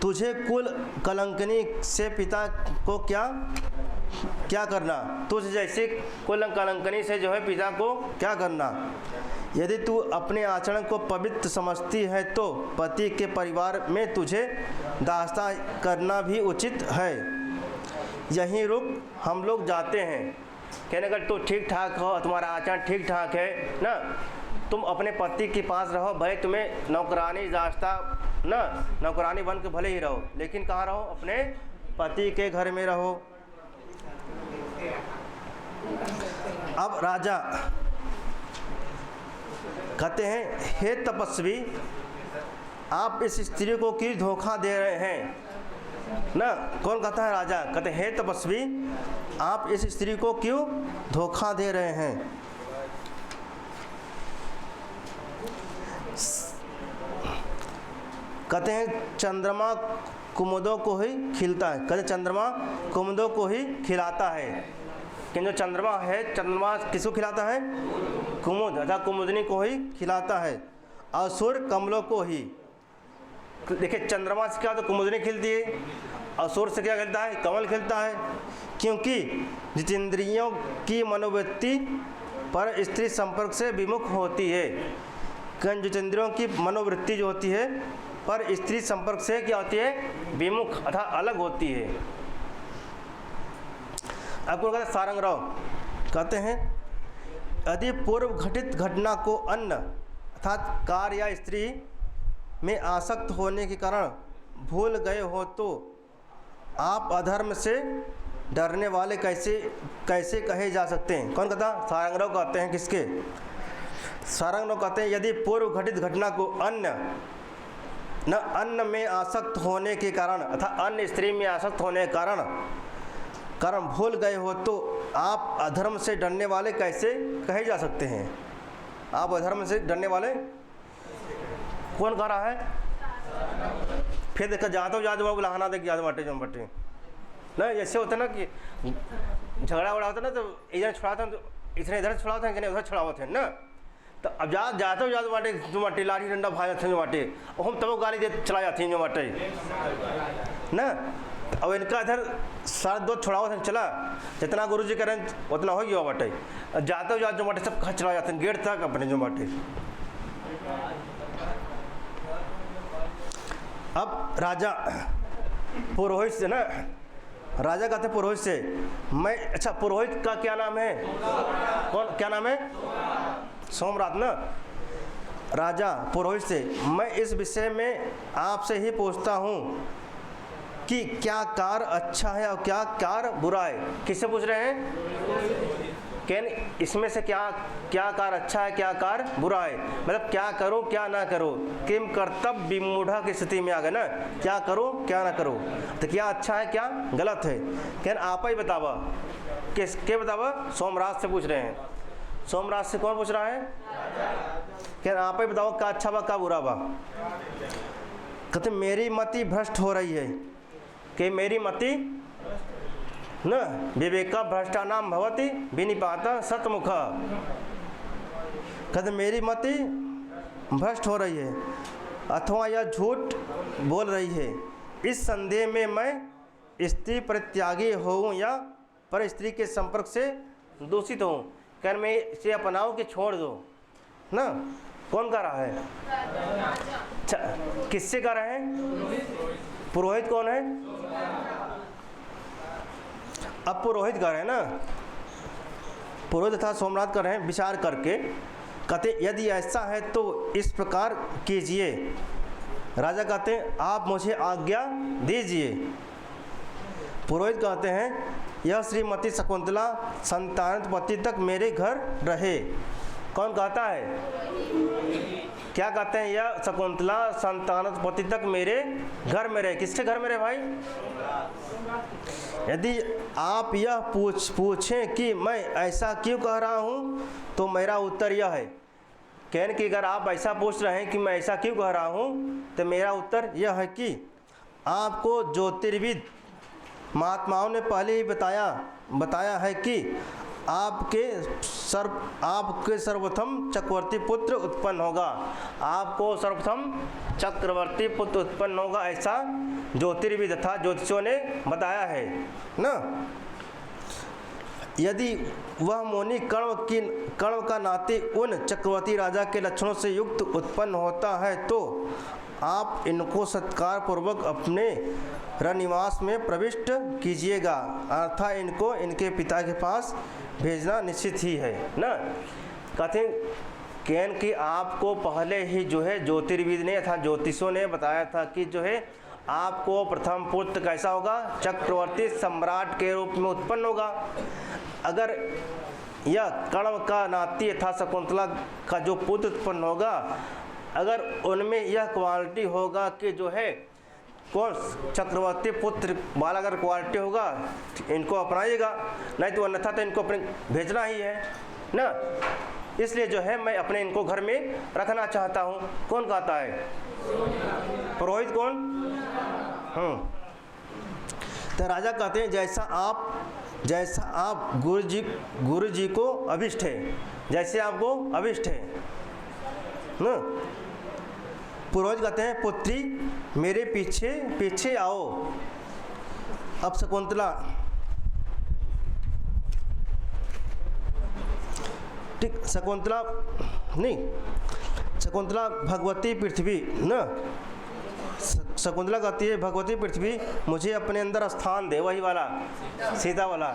तुझे कुल कलंकनी से पिता को क्या करना? तुझ जैसे कुल कलंकनी से जो है पिता को क्या करना? यदि तू अपने आचरण को पवित्र समझती है तो पति के परिवार में तुझे दास्ता करना भी उचित है। यहीं रुक, हम लोग जाते हैं। कहने का तू ठीक ठाक हो, तुम्हारा आचरण ठीक ठाक है ना, तुम अपने पति के पास रहो, भले तुम्हें नौकरानी दास्ता ना, नौकरानी बन के भले ही रहो, लेकिन कहाँ रहो? अपने पति के घर में रहो। अब राजा कहते हैं, हे तपस्वी, आप इस स्त्री को क्यों धोखा दे रहे हैं ना। कौन कहता है? राजा कहते हैं, हे तपस्वी, आप इस स्त्री को क्यों धोखा दे रहे हैं? कहते हैं, चंद्रमा कुमुदों को ही खिलता है। कहते चंद्रमा कुमुदों को ही खिलाता है। कि जो चंद्रमा है, चंद्रमा किसको खिलाता है? कुमुद अर्थात कुमुदनी को ही खिलाता है, और सूर्य कमलों को ही। देखिए, चंद्रमा से क्या तो कुमुदनी खिलती है, और सूर्य से क्या खिलता है? कमल खिलता है। क्योंकि जितेंद्रियों की मनोवृत्ति पर स्त्री संपर्क से विमुख होती है। पंचेंद्रियों की मनोवृत्ति जो होती है पर स्त्री संपर्क से क्या होती है, विमुख अर्थात अलग होती है। आपको कहते हैं सारंगराव कहते हैं यदि पूर्व घटित घटना को अन्य अर्थात कार या स्त्री में आसक्त होने के कारण भूल गए हो तो आप अधर्म से डरने वाले कैसे कहे जा सकते हैं। कौन कहता, सारंगराव कहते हैं। किसके, सारंगराव कहते हैं यदि पूर्व घटित घटना को अन्न में आसक्त होने के कारण अथवा अन्य स्त्री में आसक्त होने के कारण भूल गए हो तो आप अधर्म से डरने वाले कैसे कहे जा सकते हैं। आप अधर्म से डरने वाले कौन कह रहा है। फिर देखा जातो बाबू लहाना देख याद बाटे जो बटे ना, ऐसे होता ना कि झगड़ा वड़ा होता ना तो इधर छुड़ाते तो इसने इधर छुड़ाते हैं कि नहीं उधर छुड़ाते हैं ना। तो अब जाते हो बाटे जो बाटे लाठी डंडा भाई जाते हैं जो बाटे हम तब गाली दे चला जाती हैं जो बाटे ना। अब इनका इधर सारे दो छुड़ावत हैं चला, जितना गुरु जी करें उतना हो गया बाटे। जाते हो जो बाटे सब कहाँ चला जाते हैं गेट तक अपने जो बाटे। अब राजा पुरोहित से ना, राजा कहते पुरोहित से मैं, अच्छा पुरोहित का क्या नाम है, कौन क्या नाम है, सोमरात ना। राजा पुरोहित से मैं इस विषय में आपसे ही पूछता हूँ कि क्या कार्य अच्छा है और क्या कार्य बुरा है। किससे पूछ रहे हैं, कैन इसमें से क्या कार्य अच्छा है क्या कार्य बुरा है, मतलब क्या करो क्या ना करो। किम कर्तव्य विमूढ़ा की स्थिति में आ गए ना, क्या करो क्या ना करो, तो क्या अच्छा है क्या गलत है। कैन आप ही बतावा, किसके बतावा, सोमराज से पूछ रहे हैं। सोमराज से कौन पूछ रहा है, कैन आप ही बताओ क्या अच्छा बा क्या बुरा बा। कहते मेरी मति भ्रष्ट हो रही है, कि मेरी मति न विवेका भ्रष्टा नाम भवती विनिपाता सतमुख। कहते मेरी मति भ्रष्ट हो रही है अथवा यह झूठ बोल रही है। इस संदेह में मैं स्त्री परित्यागी हूँ या पर स्त्री के संपर्क से दूषित हूँ। कहने मैं इसे अपनाओ कि छोड़ दो ना। कौन कह रहा है, अच्छा किससे कह रहे हैं, पुरोहित कौन है। अब पुरोहित कर रहे हैं ना, पुरोहित तथा सोमनाथ कर रहे हैं विचार करके। कहते यदि ऐसा है तो इस प्रकार कीजिए। राजा कहते हैं आप मुझे आज्ञा दीजिए। पुरोहित कहते हैं यह श्रीमती शकुंतला संतानपति तक मेरे घर रहे। कौन कहता है, क्या कहते हैं, यह शकुंतला संतानपति तक मेरे घर में रहे। किसके घर में रहे भाई, यदि आप यह पूछें कि मैं ऐसा क्यों कह रहा हूँ तो मेरा उत्तर यह है। कहने कि अगर आप ऐसा पूछ रहे हैं कि मैं ऐसा क्यों कह रहा हूँ तो मेरा उत्तर यह है कि आपको ज्योतिर्विद महात्माओं ने पहले ही बताया है कि आपके सर्वप्रथम चक्रवर्ती पुत्र उत्पन्न होगा। आपको सर्वप्रथम चक्रवर्ती पुत्र उत्पन्न होगा, ऐसा ज्योतिर्विद तथा ज्योतिषों ने बताया है ना। यदि वह मुनि कर्ण का नाते उन चक्रवर्ती राजा के लक्षणों से युक्त उत्पन्न होता है तो आप इनको सत्कार पूर्वक अपने रनिवास में प्रविष्ट कीजिएगा, अर्थात इनको इनके पिता के पास भेजना निश्चित ही है ना। कहते कैन कि आपको पहले ही जो है ज्योतिर्विद ने अर्थात ज्योतिषों ने बताया था कि जो है आपको प्रथम पुत्र कैसा होगा, चक्रवर्ती सम्राट के रूप में उत्पन्न होगा। अगर यह कर्ण का नाती अर्थात शकुंतला का जो पुत्र उत्पन्न होगा, अगर उनमें यह क्वालिटी होगा कि जो है कौन चक्रवर्ती पुत्र वाला अगर क्वालिटी होगा इनको अपनाइएगा, नहीं तो अन्यथा तो इनको अपने भेजना ही है ना। इसलिए जो है मैं अपने इनको घर में रखना चाहता हूँ। कौन कहता है, पुरोहित कौन। तो राजा कहते हैं जैसा आप गुरु जी को अभिष्ट है, जैसे आपको अभिष्ट है ना। पुरोहित कहते हैं पुत्री मेरे पीछे आओ। अब शकुंतला ठीक, शकुंतला नहीं, शकुंतला भगवती पृथ्वी न, शकुंतला कहती है भगवती पृथ्वी मुझे अपने अंदर स्थान दे, वही वाला सीधा वाला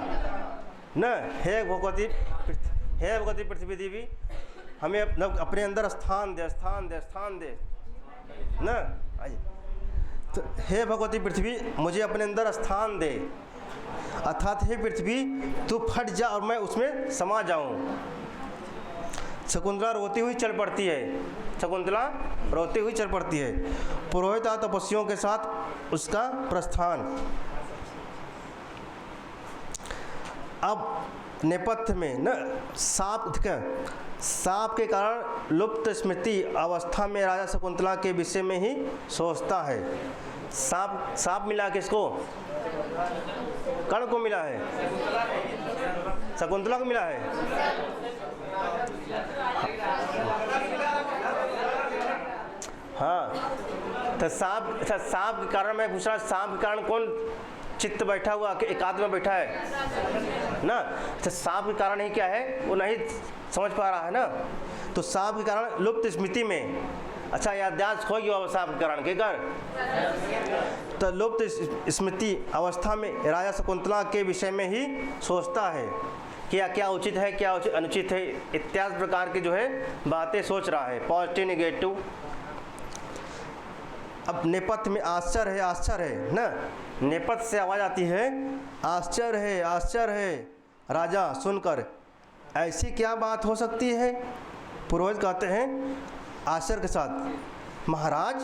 न, हे भगवती पृथ्वी देवी हमें अपने अंदर स्थान दे, स्थान दे, स्थान दे न। तो हे भगवती पृथ्वी मुझे अपने अंदर स्थान दे, अर्थात हे पृथ्वी तू फट जा और मैं उसमें समा जाऊं। शकुंतला रोती हुई चल पड़ती है, शकुंतला रोती हुई चल पड़ती है। पुरोहित तपस्वियों के साथ उसका प्रस्थान। अब नेपथ्य में न सांप के कारण लुप्त स्मृति अवस्था में राजा शकुंतला के विषय में ही सोचता है। सांप मिला किसको? कर्ण को मिला है, शकुंतला को मिला है। हाँ, तो सांप के कारण मैं पूछ रहा, सांप के कारण कौन चित्त बैठा हुआ कि एकांत में बैठा है ना? तो सांप के कारण ही क्या है वो नहीं समझ पा रहा है ना। तो सांप के कारण लुप्त स्मृति में, अच्छा याददाश्त खो गया सांप के कारण के कर, तो लुप्त स्मृति अवस्था में राजा शकुंतला के विषय में ही सोचता है कि क्या उचित है, क्या उचित अनुचित है, इत्यादि प्रकार की जो है बातें सोच रहा है, पॉजिटिव निगेटिव। अब नेपथ्य में आश्चर्य है ना, नेपथ्य से आवाज़ आती है आश्चर्य है राजा सुनकर, ऐसी क्या बात हो सकती है? पुरोहित कहते हैं आश्चर्य के साथ, महाराज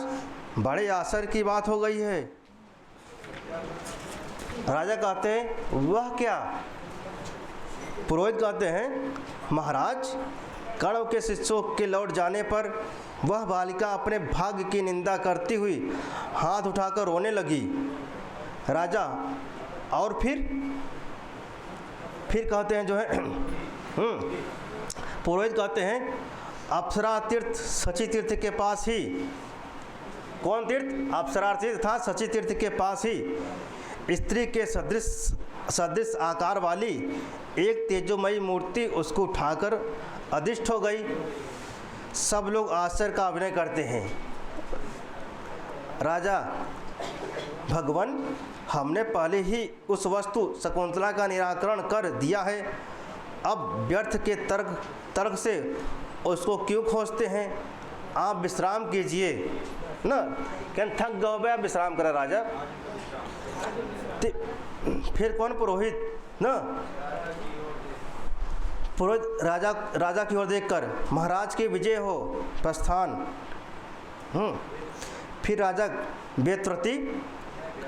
बड़े आश्चर्य की बात हो गई है। राजा कहते हैं वह क्या? पुरोहित कहते हैं महाराज कर्ण के शिष्यों के लौट जाने पर वह बालिका अपने भाग्य की निंदा करती हुई हाथ उठाकर रोने लगी। राजा और फिर कहते हैं जो है पुरोहित कहते हैं अप्सरा तीर्थ शची तीर्थ के पास ही, कौन तीर्थ? अप्सरा तीर्थ था शची तीर्थ के पास ही स्त्री के सदृश आकार वाली एक तेजोमयी मूर्ति उसको उठाकर अधिष्ठ हो गई। सब लोग आश्चर्य का अभिनय करते हैं। राजा भगवान हमने पहले ही उस वस्तु शकुंतला का निराकरण कर दिया है, अब व्यर्थ के तर्क से उसको क्यों खोजते हैं? आप विश्राम कीजिए ना, क्या थक गए आप विश्राम करें राजा। फिर कौन? पुरोहित ना, पुरोहित राजा की ओर देखकर महाराज की विजय हो प्रस्थान। फिर राजा बेत्रवती,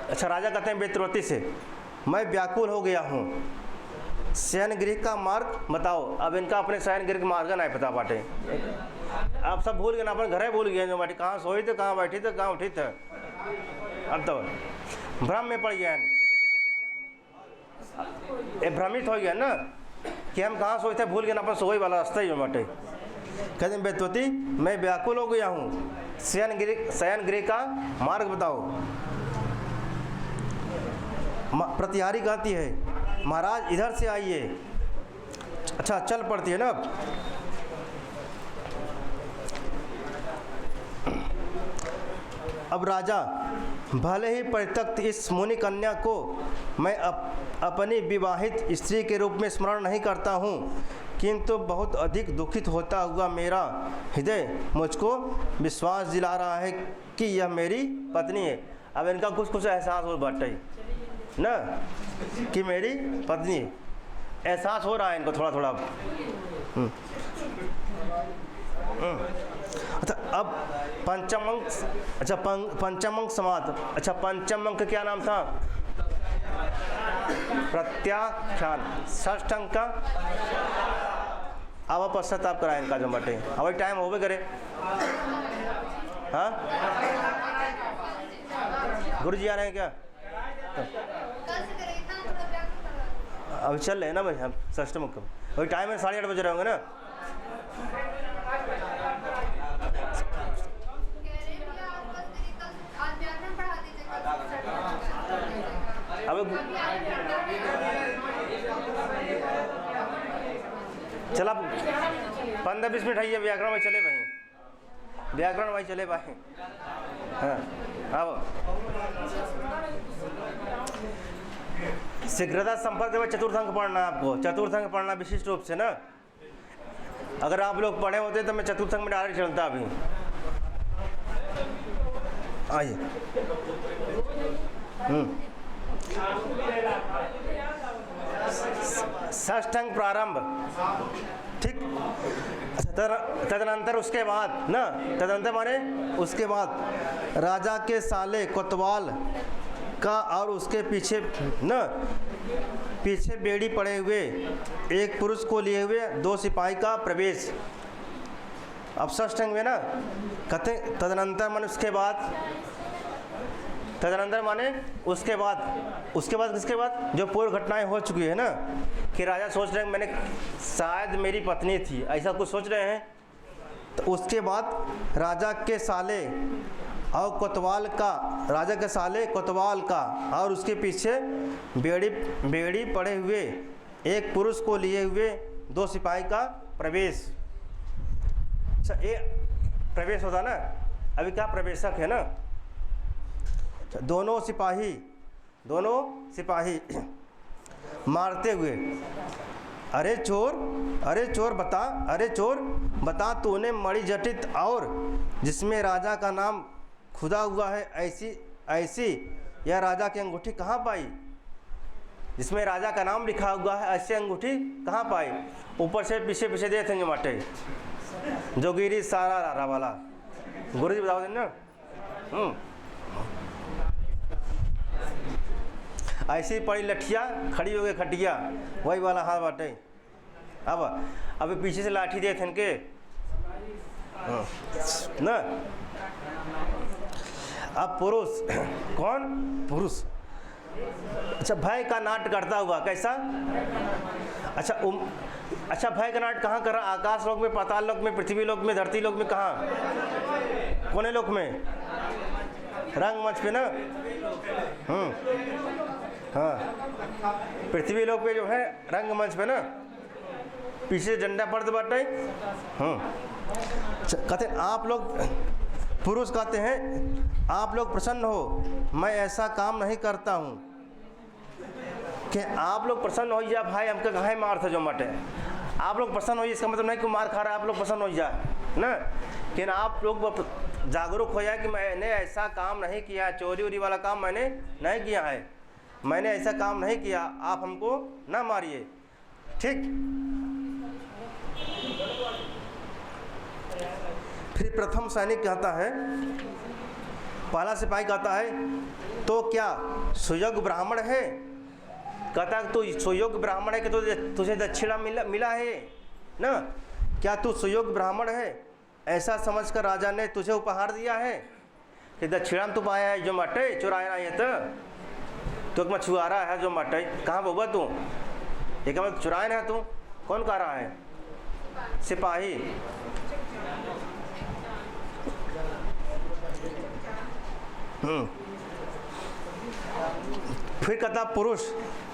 अच्छा राजा कहते हैं बेत्रवती से मैं व्याकुल हो गया हूँ, शयन गृह का मार्ग बताओ। अब इनका अपने शयन गृह का मार्ग नहीं पता बाटे, आप सब भूल गए ना, अपन घर भूल गए जो बाटी, कहाँ सोई थे, कहाँ बैठी थे, कहाँ उठी थे। अब तो भ्रम में पड़ गया, भ्रमित हो गया ना कि हम कहाँ सोए थे, भूल गए ना, अपन सोई वाला रास्ता ही बाटे। कहते हैं बेतवती मैं व्याकुल हो गया हूँ, शयन गृह का मार्ग बताओ। प्रतिहारी कहती है महाराज इधर से आइए। अच्छा चल पड़ती है ना। अब राजा भले ही परित्यक्त इस मुनि कन्या को मैं अपनी विवाहित स्त्री के रूप में स्मरण नहीं करता हूँ, किंतु बहुत अधिक दुखित होता हुआ मेरा हृदय मुझको विश्वास दिला रहा है कि यह मेरी पत्नी है। अब इनका कुछ एहसास हो बाटे ना कि मेरी पत्नी, एहसास हो रहा है इनको थोड़ा थोड़ा। अच्छा अब पंचम अंक, अच्छा पंचम अंक समाप्त। अच्छा पंचम अंक क्या नाम था? प्रत्याख्यान। षष्ठ अंक का अब पश्चाताप कराए इनका जो बटे, अब टाइम हो गए करे। हाँ गुरु जी आ रहे हैं क्या? अभी चल रहे हैं ना भाई हम षष्ठ मुक्कम, अभी टाइम है 8:30 बजे रहोगे ना। अब चला 15-20 मिनट है ये व्याकरण में चले भाई, व्याकरण भाई चले भाई। हाँ अब शीघ्रता संपर्क में चतुर्थ अंक पढ़ना है आपको, चतुर्थ अंक पढ़ना विशिष्ट रूप से ना। अगर आप लोग पढ़े होते तो मैं चतुर्थ अंक में डायरेक्ट चलता अभी। आइए षष्ठ अंक प्रारंभ, ठीक। तदनंतर उसके बाद ना, तदनंतर माने उसके बाद राजा के साले कोतवाल का और उसके पीछे न पीछे बेड़ी पड़े हुए एक पुरुष को लिए हुए 2 सिपाही का प्रवेश। अब षष्ठ अंग में ना कहते तदनंतर माने उसके बाद, तदनंतर माने उसके बाद, उसके बाद किसके बाद जो पूर्व घटनाएं हो चुकी है ना, कि राजा सोच रहे हैं मैंने शायद मेरी पत्नी थी, ऐसा कुछ सोच रहे हैं। तो उसके बाद राजा के साले और कोतवाल का, राजा के साले कोतवाल का और उसके पीछे बेड़ी पड़े हुए एक पुरुष को लिए हुए 2 सिपाही का प्रवेश। अच्छा ये प्रवेश होता ना, अभी क्या प्रवेशक है ना। दोनों सिपाही मारते हुए अरे चोर बता तूने मणि जटित और जिसमें राजा का नाम खुदा हुआ है ऐसी यह राजा की अंगूठी कहाँ पाई? जिसमें राजा का नाम लिखा हुआ है ऐसी अंगूठी कहाँ पाई? ऊपर से पीछे दे थे माटे जोगिरी सारा रारा वाला गुरु जी बताओ ना। ऐसी पड़ी लठिया खड़ी हो गई खटिया, वही वाला हाथ बाटे। अब अभी पीछे से लाठी दे थे के ना। अब पुरुष कौन? पुरुष अच्छा भय का नाट करता हुआ कैसा? अच्छा भय का नाट कहाँ कर रहा? आकाश लोक में, पाताल लोक में, पृथ्वी लोक में, धरती लोक में, कहाँ? कोने लोक में? रंगमंच पे ना। हाँ पृथ्वी लोक पे जो है रंगमंच पे ना, पीछे डंडा पड़ बाटे। कहते हैं आप लोग, पुरुष कहते हैं आप लोग प्रसन्न हो, मैं ऐसा काम नहीं करता हूँ। कि आप लोग प्रसन्न हो जा भाई, हमका कहाँ मार था जो मटे। आप लोग प्रसन्न हो, इसका मतलब नहीं कि मार खा रहा है, आप लोग प्रसन्न हो जाए ना। लेकिन आप लोग जागरूक हो जाए कि मैंने ऐसा काम नहीं किया, चोरी उरी वाला काम मैंने नहीं किया है, मैंने ऐसा काम नहीं किया, आप हमको ना मारिए, ठीक। फिर प्रथम सैनिक कहता है, पहला सिपाही कहता है तो क्या सुयोग्य ब्राह्मण है? कहता है तू सुयोग्य ब्राह्मण है कि तुझे दक्षिणा मिला है ना, क्या तू सुयोग्य ब्राह्मण है? ऐसा समझकर राजा ने तुझे उपहार दिया है कि दक्षिणा तू पाया है जो मटे चुराया नहीं है तो मछुआरा है जो मटे। कहाँ बोबा तू? एक चुराए ना तू? कौन कह रहा है? सिपाही। फिर कहता पुरुष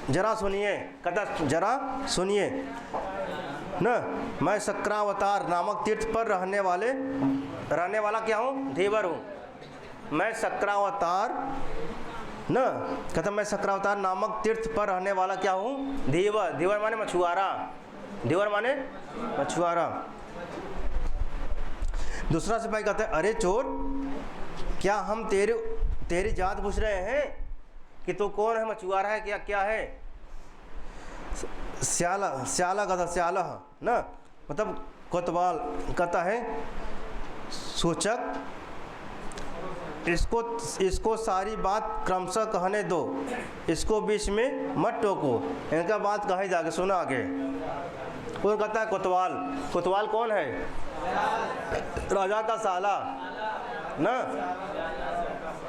जरा सुनिए, कहता जरा सुनिए न, मैं सक्रावतार नामक तीर्थ पर रहने वाला क्या हूँ? धीवर हूँ। मैं सक्रावतार न, कहता मैं सक्रावतार नामक तीर्थ पर रहने वाला क्या हूँ? धीवर। धीवर माने मछुआरा, धीवर माने मछुआरा। दूसरा सिपाही कहता है अरे चोर, क्या हम तेरी जात पूछ रहे हैं कि तू कौन है? मछुआरा है क्या है? श्याला कहता श्याला ना, मतलब कोतवाल कहता है सूचक, इसको सारी बात क्रमशः कहने दो, इसको बीच में मत टोको, इनका बात कहे जाके सुना आगे। कौन कहता है? कोतवाल। कोतवाल कौन है? राजा का साला ना,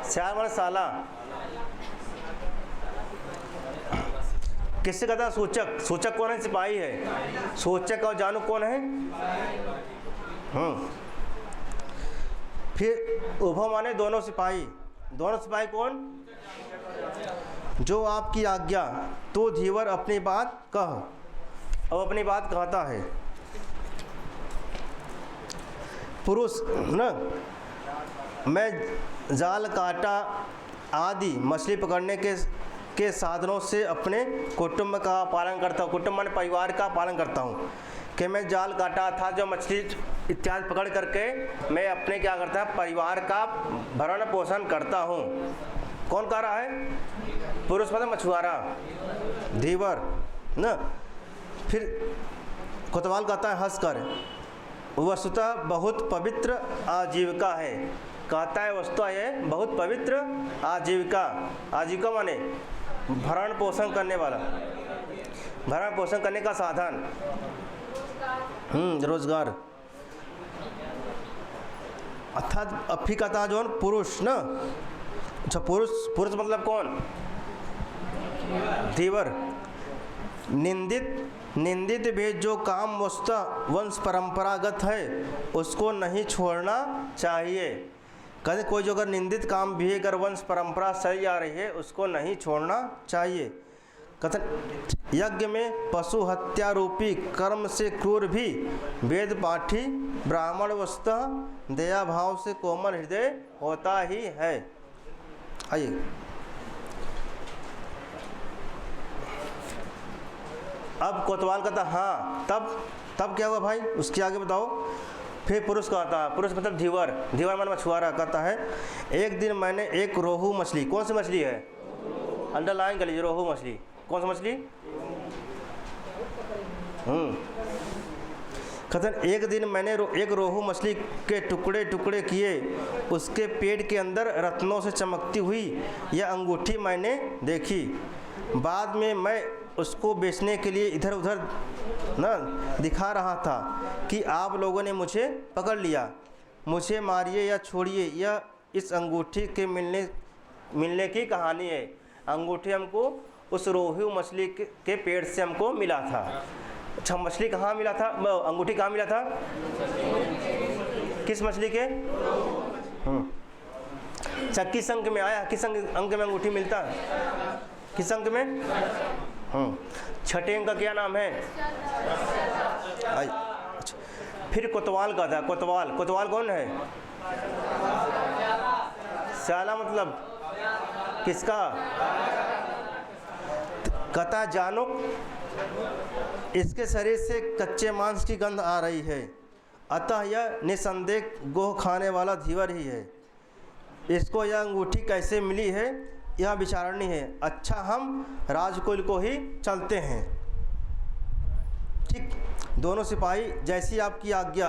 श्याल माने साला। किससे कहता है? सूचक। सूचक कौन है? सिपाही है। सूचक और जानू कौन है? फिर उभव माने दोनों सिपाही। दोनों सिपाही कौन? जो आपकी आज्ञा, तो धीवर अपनी बात कह। अब अपनी बात कहता है पुरुष न मैं जाल काटा आदि मछली पकड़ने के साधनों से अपने कुटुंब का पालन करता हूँ। कुटुंब माने परिवार का पालन करता हूँ कि मैं जाल काटा था जो मछली इत्यादि पकड़ करके मैं अपने क्या करता है परिवार का भरण पोषण करता हूँ। कौन कह रहा है? पुरुष मतलब मछुआरा, धीवर न। फिर कोतवाल कहता है हंसकर, वस्तुतः बहुत पवित्र आजीविका है। कहता है वस्तुतः ये बहुत पवित्र आजीविका, आजीविका माने भरण पोषण करने वाला, भरण पोषण करने का साधन, रोजगार। अर्थात अभी कहता है जो पुरुष न। अच्छा पुरुष, पुरुष मतलब कौन? धीवर। निंदित भी जो काम वस्तुतः वंश परंपरागत है उसको नहीं छोड़ना चाहिए। कहते कोई जो अगर निंदित काम भी अगर वंश परंपरा सही आ रही है उसको नहीं छोड़ना चाहिए। कथन यज्ञ में पशु हत्या रूपी कर्म से क्रूर भी वेद पाठी ब्राह्मण वस्तुतः दया भाव से कोमल हृदय होता ही है। आइए अब कोतवाल कहता हाँ तब क्या हुआ भाई, उसके आगे बताओ। फिर पुरुष कहता है, पुरुष मतलब धीवर, धीवर मन मछुआरा कहता है एक दिन मैंने एक रोहू मछली, कौन सी मछली है? अंडरलाइन कर लीजिए, रोहू मछली। कौन सी मछली? कथन एक दिन मैंने एक रोहू मछली के टुकड़े टुकड़े किए, उसके पेट के अंदर रत्नों से चमकती हुई यह अंगूठी मैंने देखी। बाद में मैं उसको बेचने के लिए इधर उधर न दिखा रहा था कि आप लोगों ने मुझे पकड़ लिया। मुझे मारिए या छोड़िए, यह इस अंगूठी के मिलने की कहानी है। अंगूठी हमको उस रोहू मछली के पेट से हमको मिला था। अच्छा मछली कहाँ मिला था, अंगूठी कहाँ मिला था? किस मछली के? अच्छा किस अंक में आया, किस अंक में अंगूठी मिलता है? किस अंक में? छठे अंक का क्या नाम है? अच्छा फिर कोतवाल का था, कोतवाल, कोतवाल कौन है? स्याला मतलब किसका? कहता जानो इसके शरीर से कच्चे मांस की गंध आ रही है, अतः यह निसंदेह गोह खाने वाला धीवर ही है। इसको यह अंगूठी कैसे मिली है यह विचारणी है। अच्छा हम राजकुल को ही चलते हैं। ठीक, दोनों सिपाही जैसी आपकी आज्ञा।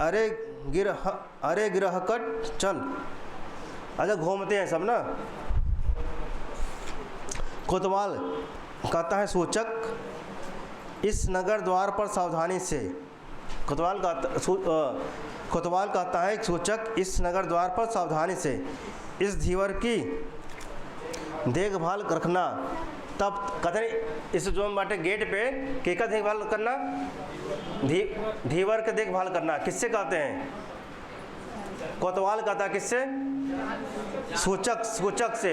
अरे गिरहकट चल। अच्छा घूमते हैं सब ना। कोतवाल कहता है सूचक इस नगर द्वार पर सावधानी से। कोतवाल कहता है सूचक इस नगर द्वार पर सावधानी से इस धीवर की देखभाल रखना। तब कहते इस जो बाटे गेट पे के देखभाल करना, धीवर के देखभाल करना। किससे कहते हैं? कोतवाल कहता है किससे? सूचक से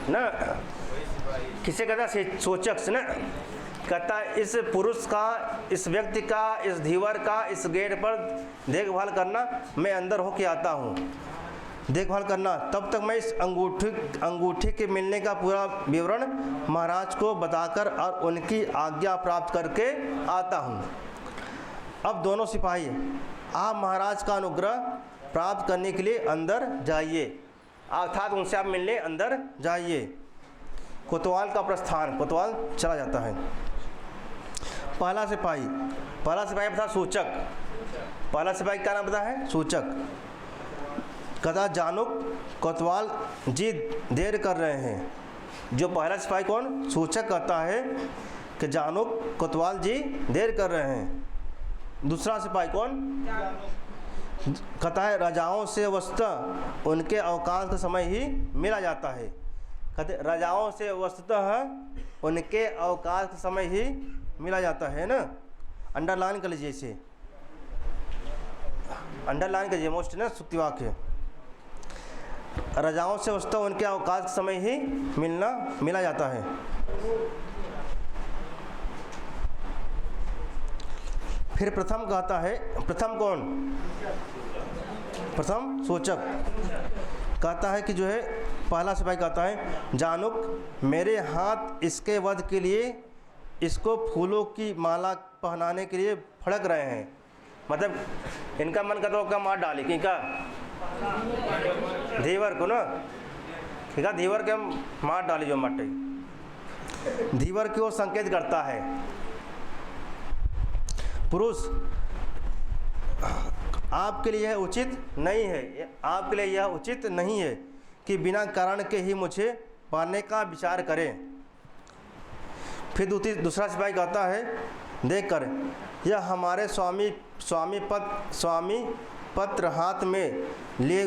ना। किसे कहता है? सूचक से ना। कहता है इस पुरुष का, इस व्यक्ति का, इस धीवर का इस गेट पर देखभाल करना। मैं अंदर होके आता हूँ, देखभाल करना। तब तक मैं इस अंगूठी के मिलने का पूरा विवरण महाराज को बताकर और उनकी आज्ञा प्राप्त करके आता हूँ। अब दोनों सिपाही आप महाराज का अनुग्रह प्राप्त करने के लिए अंदर जाइए, अर्थात उनसे आप मिलने अंदर जाइए। कोतवाल का प्रस्थान, कोतवाल चला जाता है। पहला सिपाही बता सूचक। पहला सिपाही क्या नाम पता है? सूचक। कदा जानुक कोतवाल जी देर कर रहे हैं। जो पहला सिपाही कौन? सूचक कहता है कि जानुक कोतवाल जी देर कर रहे हैं। दूसरा सिपाही कौन? कहता है राजाओं से वस्तुतः उनके अवकाश का समय ही मिला जाता है। कहते राजाओं से वस्तुतः उनके अवकाश का समय ही मिला जाता है ना। अंडरलाइन कर लीजिए, इसे अंडरलाइन कीजिए, मोस्ट ना सुक्ति वाक्य। राजाओं से वस्तुतः उनके अवकाश का समय ही मिला जाता है। फिर प्रथम कहता है, प्रथम कौन? प्रथम सूचक कहता है कि जो है पहला सिपाही कहता है, जानुक मेरे हाथ इसके वध के लिए, इसको फूलों की माला पहनाने के लिए फड़क रहे हैं। मतलब इनका मन करता होगा मार डाली कि क्या धीवर को ना, ठीक है, धीवर के हम मार डाली जो मटे, धीवर की ओर संकेत करता है। पुरुष आपके लिए यह उचित नहीं है, आपके लिए यह उचित नहीं है कि बिना कारण के ही मुझे मारने का विचार करें। फिर दूसरा सिपाही कहता है, देखकर यह हमारे स्वामी पत्र हाथ में लिए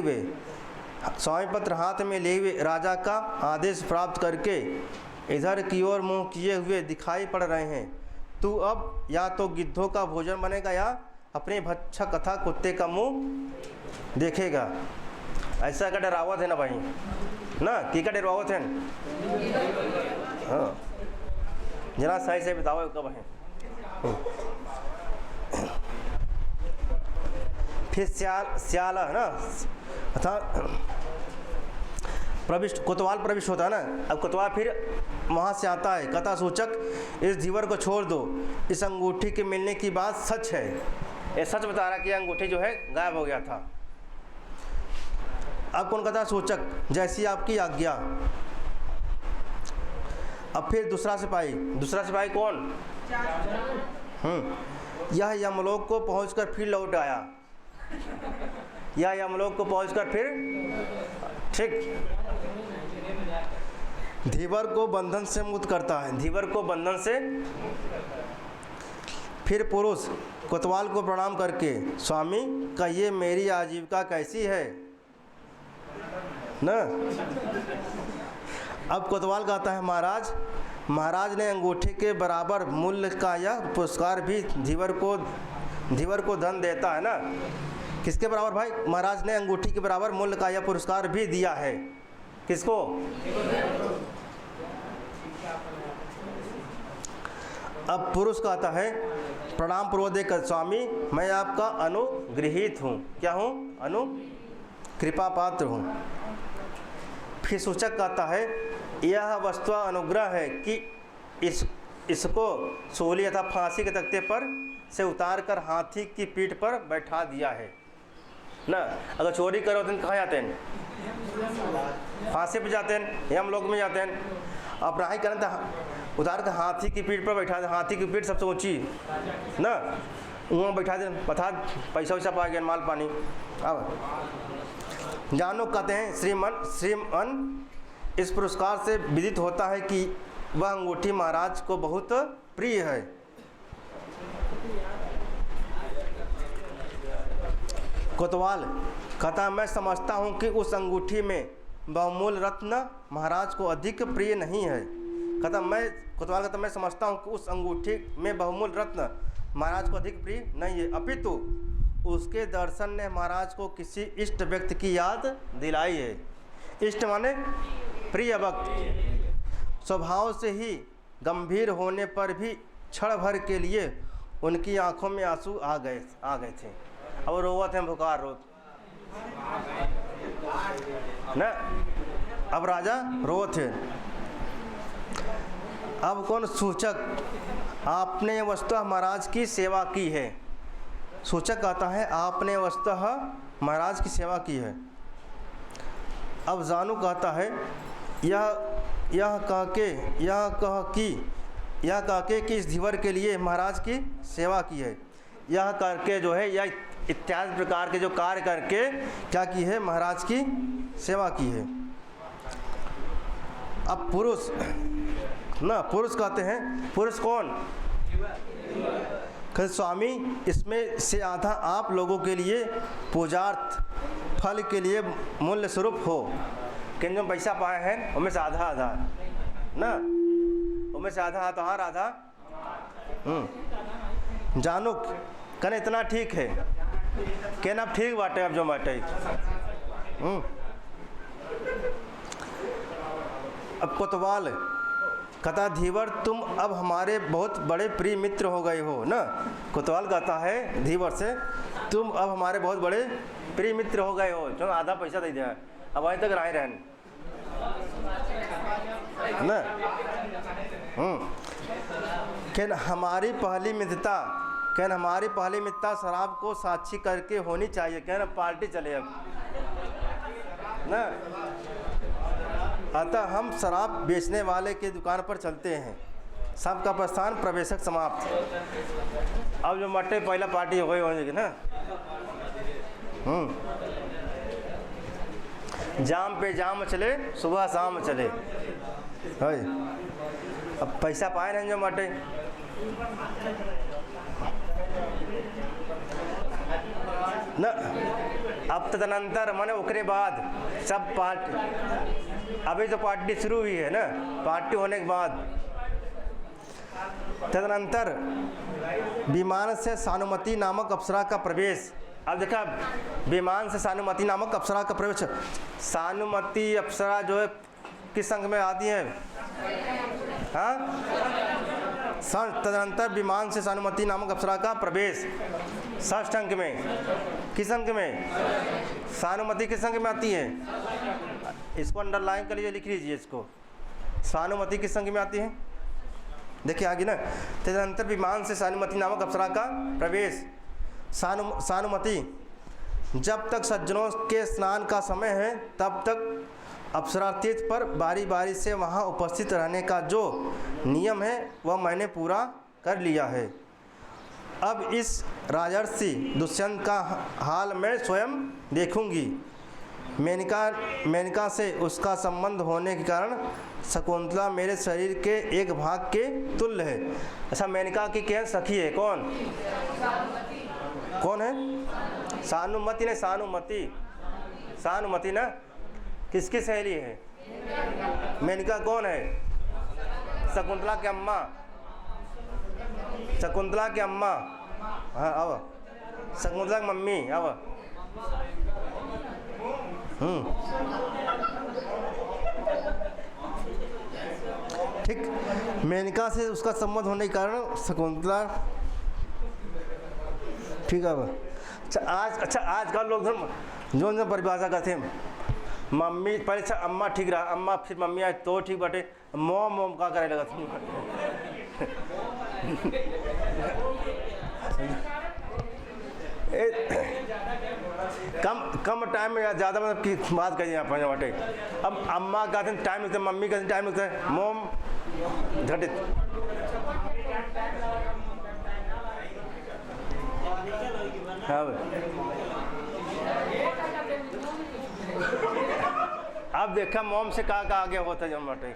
हुए राजा का आदेश प्राप्त करके इधर की ओर मुंह किए हुए दिखाई पड़ रहे हैं। तू अब या तो गिद्धों का भोजन बनेगा या अपने भक्षक तथा कुत्ते का मुंह देखेगा। ऐसा का डरावत है ना भाई ना, की का डरावत है। हाँ जरा सही से बताओ कब है। फिर सियाल है ना, अर्थात प्रविष्ट कोतवाल प्रविष्ट होता है ना। अब कोतवाल फिर वहाँ से आता है, कथा सूचक इस धीवर को छोड़ दो, इस अंगूठी के मिलने की बात सच है। ये सच बता रहा कि अंगूठी जो है गायब हो गया था। अब कौन कथा सूचक, जैसी आपकी आज्ञा। अब फिर दूसरा सिपाही कौन? यह यमलोक को पहुंचकर फिर लौट आया, यह यमलोक को पहुंचकर फिर, ठीक, धीवर को बंधन से मुक्त करता है, धीवर को बंधन से। फिर पुरुष कोतवाल को प्रणाम करके, स्वामी कहिए मेरी आजीविका कैसी है ना। अब कोतवाल कहता है, महाराज ने अंगूठी के बराबर मूल्य का यह पुरस्कार भी धीवर को धन देता है ना। किसके बराबर भाई? महाराज ने अंगूठी के बराबर मूल्य का यह पुरस्कार भी दिया है। किसको? अब पुरुष कहता है, प्रणाम पूर्वक देकर, स्वामी मैं आपका अनुगृहीत हूँ। क्या हूँ? कृपा पात्र हूँ। फिर सूचक कहता है, यह वस्तु अनुग्रह है कि इसको सूली अथवा फांसी के तख्ते पर से उतार कर हाथी की पीठ पर बैठा दिया है ना। अगर चोरी करो तो कहाँ जाते हैं? फांसी पे जाते हैं, हम लोग में जाते हैं। अपराधी करें तो उतार कर हाथी की पीठ पर बैठा दे, हाथी की पीठ सबसे ऊंची ना, वहाँ बैठा दे, बता पैसा वैसा पा गया, माल पानी। अब जानो कहते हैं, श्रीमन इस पुरस्कार से विदित होता है कि वह अंगूठी महाराज को बहुत प्रिय है। कोतवाल कहता, मैं समझता हूँ कि उस अंगूठी में बहुमूल्य रत्न महाराज को अधिक प्रिय नहीं है। कोतवाल कहता, मैं समझता हूँ कि उस अंगूठी में बहुमूल्य रत्न महाराज को अधिक प्रिय नहीं है, अपितु उसके दर्शन ने महाराज को किसी इष्ट व्यक्ति की याद दिलाई है। इष्ट माने प्रिय भक्त। स्वभाव से ही गंभीर होने पर भी क्षण भर के लिए उनकी आंखों में आंसू आ गए थे। अब रोवत हैं, भुकार रोत ना। अब राजा रोवत है। अब कौन? सूचक, आपने वस्तुतः महाराज की सेवा की है। सूचक कहता है, आपने वस्तुतः महाराज की सेवा की है। अब जानू कहता है, यह कह के कि इस धीवर के लिए महाराज की सेवा की है। यह करके जो है, यह इत्यादि प्रकार के जो कार्य करके क्या की है? महाराज की सेवा की है। अब पुरुष कहते हैं, पुरुष कौन? स्वामी इसमें से आधा आप लोगों के लिए पूजार्थ फल के लिए मूल्य स्वरूप हो। कि जो पैसा पाए हैं उनमें से आधा ना, उनमें से आधा जानो कहना इतना ठीक है, कहना ठीक बाटे। अब जो बाटे अब कोतवाल कहता धीवर तुम अब हमारे बहुत बड़े प्रिय मित्र हो गए हो ना। कोतवाल कहता है धीवर से, तुम अब हमारे बहुत बड़े प्रिय मित्र हो गए हो, चलो आधा पैसा दे दिया, अब वहीं तक रहे रहन ना। कहन हमारी पहली मित्रता शराब को साक्षी करके होनी चाहिए। कहना पार्टी चले अब ना। अतः हम शराब बेचने वाले के दुकान पर चलते हैं। सबका प्रस्थान प्रवेशक समाप्त। अब जो मट्टे पहला पार्टी हो गई होगी ना। जाम पे जाम चले, सुबह शाम चले। है अब पैसा पाए नहीं जो मटे न। अब तदनंतर माने ओकरे बाद सब पार्टी, अभी तो पार्टी शुरू हुई है ना, पार्टी होने के बाद तदनंतर विमान से सानुमति नामक अप्सरा का प्रवेश। अब देखा विमान से सानुमति नामक अप्सरा का प्रवेश। सानुमति अप्सरा जो है किस अंक में आती है? हाँ, तदनंतर विमान से सानुमति नामक अप्सरा का प्रवेश षष्ठ अंक में। किस अंक में? सानुमति किस अंक में आती है? इसको अंडरलाइन कर लीजिए, लिख लीजिए इसको। सानुमति किस अंक में आती है? देखिए आगे ना, तदनंतर विमान से सानुमति नामक अप्सरा का प्रवेश। सानुमति जब तक सज्जनों के स्नान का समय है तब तक अप्सरा तीर्थ पर बारी बारी से वहाँ उपस्थित रहने का जो नियम है वह मैंने पूरा कर लिया है। अब इस राजर्षि दुष्यंत का हाल मैं स्वयं देखूंगी। मेनका से उसका संबंध होने के कारण शकुंतला मेरे शरीर के एक भाग के तुल्य है। अच्छा, मेनका की क्या सखी है? कौन है? सानुमति ने, सानुमति ना किसकी सहेली है? मेनका कौन है? शकुंतला की अम्मा, शकुंतला की अम्मा। हाँ अब शकुंतला की मम्मी। अब ठीक, मेनका से उसका संबंध होने के कारण शकुंतला। ठीक है। अच्छा आजकल लोग जो परिभाषा करते हैं मम्मी पहले। अच्छा अम्मा ठीक रहा, अम्मा फिर मम्मी आज तो ठीक बटे, मोम का करे लगा कम टाइम में ज़्यादा मतलब की बात करिए आप बटे। अब अम्मा का टाइम लगता है, मम्मी का टाइम लगता है, मोम घटित। हाँ अब देखा मोम से कहा आगे होता है जमटे।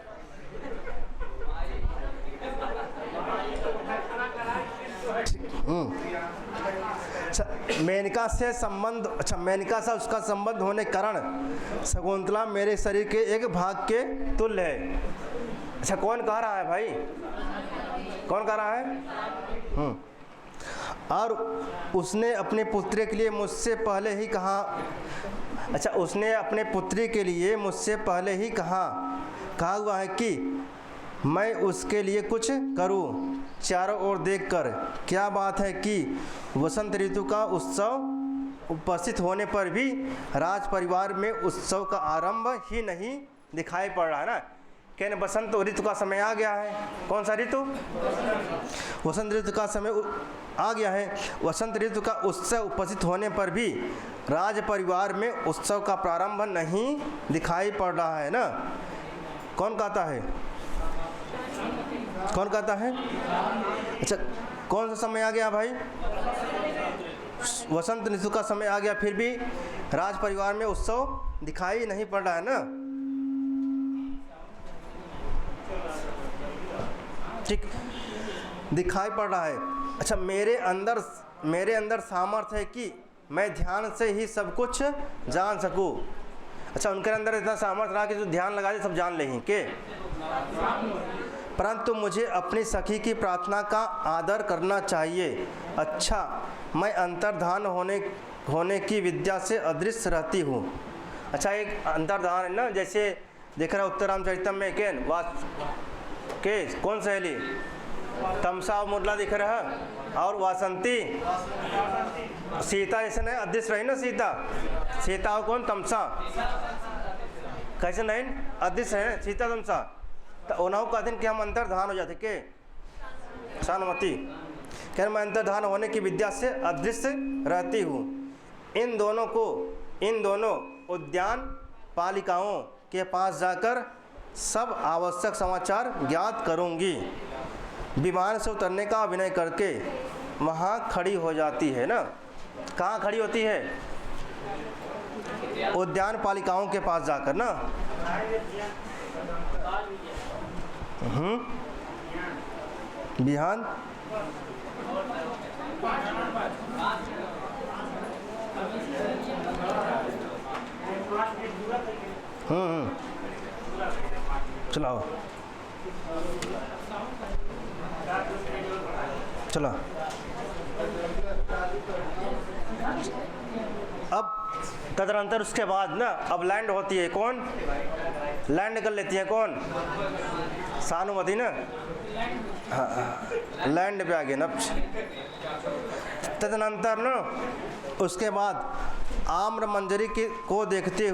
अच्छा मेनका से संबंध, अच्छा मेनका से उसका संबंध होने के कारण शकुंतला मेरे शरीर के एक भाग के तुल्य है। अच्छा कौन कह रहा है भाई? कौन कह रहा है? और उसने अपने पुत्री के लिए मुझसे पहले ही कहा। अच्छा उसने अपने पुत्री के लिए मुझसे पहले ही कहा हुआ है कि मैं उसके लिए कुछ करूं। चारों ओर देखकर क्या बात है कि वसंत ऋतु का उत्सव उपस्थित होने पर भी राज परिवार में उत्सव का आरंभ ही नहीं दिखाई पड़ रहा है ना। कहने बसंत ऋतु का समय आ गया है। कौन सा ऋतु? वसंत ऋतु का समय आ गया है। वसंत ऋतु का उत्सव उपस्थित होने पर भी राज परिवार में उत्सव का प्रारंभ नहीं दिखाई पड़ रहा है ना। कौन कहता है? कौन कहता है? अच्छा कौन सा समय आ गया भाई? वसंत ऋतु का समय आ गया, फिर भी राज परिवार में उत्सव दिखाई नहीं पड़ रहा है ना। ठीक, दिखाई पड़ रहा है। अच्छा मेरे अंदर सामर्थ्य है कि मैं ध्यान से ही सब कुछ जान सकूं। अच्छा उनके अंदर इतना सामर्थ्य रहा कि जो ध्यान लगा दे सब जान ले के। परंतु मुझे अपनी सखी की प्रार्थना का आदर करना चाहिए। अच्छा मैं अंतर्धान होने की विद्या से अदृश्य रहती हूँ। अच्छा एक अंतर्धान है ना, जैसे देख रहा उत्तरामचरितम में के कौन सहेली? तमसा और मुरला दिख रहा और वासंती सीता ऐसे नहीं अदृश्य रही ना सीता और कौन? तमसा कैसे नहीं अदृश्य है सीता तमसा तो उन्हों का दिन कि हम अंतर्धान हो जाते के शानुमति कह मैं अंतर्धान होने की विद्या से अदृश्य रहती हूँ। इन दोनों उद्यान पालिकाओं के पास जाकर सब आवश्यक समाचार ज्ञात करूँगी। विमान से उतरने का अभिनय करके वहाँ खड़ी हो जाती है ना। कहाँ खड़ी होती है? उद्यान पालिकाओं के पास जाकर ना। बिहान चलाओ चला। अब तदनंतर उसके बाद ना अब लैंड होती है कौन? लैंड कर लेती है कौन? शानुमति ना। हाँ लैंड पे आ गए ना। तदनंतर ना उसके बाद आम्रमंजरी को देखती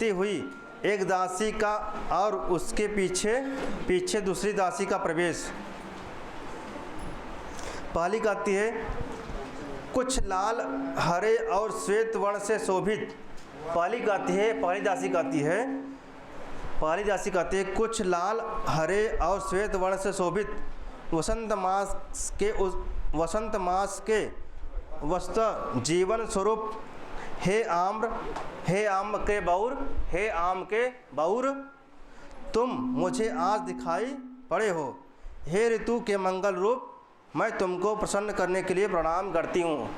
हुई एक दासी का और उसके पीछे दूसरी दासी का प्रवेश। पहली कहती है कुछ लाल हरे और श्वेत वर्ण से शोभित। पहली दासी कहती है कुछ लाल हरे और श्वेत वर्ण से शोभित वसंत मास के वस्तु जीवन स्वरूप हे आम के बौर तुम मुझे आज दिखाई पड़े हो। हे ऋतु के मंगल रूप मैं तुमको प्रसन्न करने के लिए प्रणाम करती हूँ।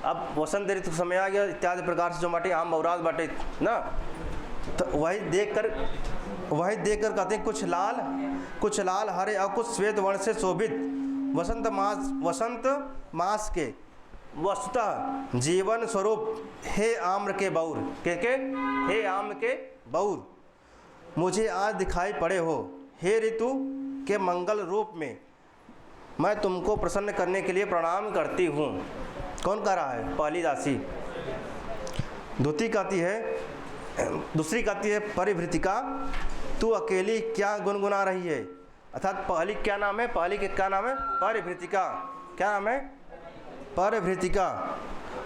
अब वसंत ऋतु समय आ गया इत्यादि प्रकार से जो बाटे आम बौरात बाटे ना तो वही देखकर कहते हैं कुछ लाल हरे और कुछ श्वेत वर्ण से शोभित वसंत मास के वस्तुतः जीवन स्वरूप हे आम्र के बौर हे आम के बौर मुझे आज दिखाई पड़े हो। हे ऋतु के मंगल रूप में मैं तुमको प्रसन्न करने के लिए प्रणाम करती हूँ। कौन कह रहा है? पहली दासी। दूसरी कहती है परिभृतिका तू अकेली क्या गुनगुना रही है। अर्थात पहली क्या नाम है? पहली के क्या नाम है? परिभृतिका। क्या नाम है? परिभृतिका।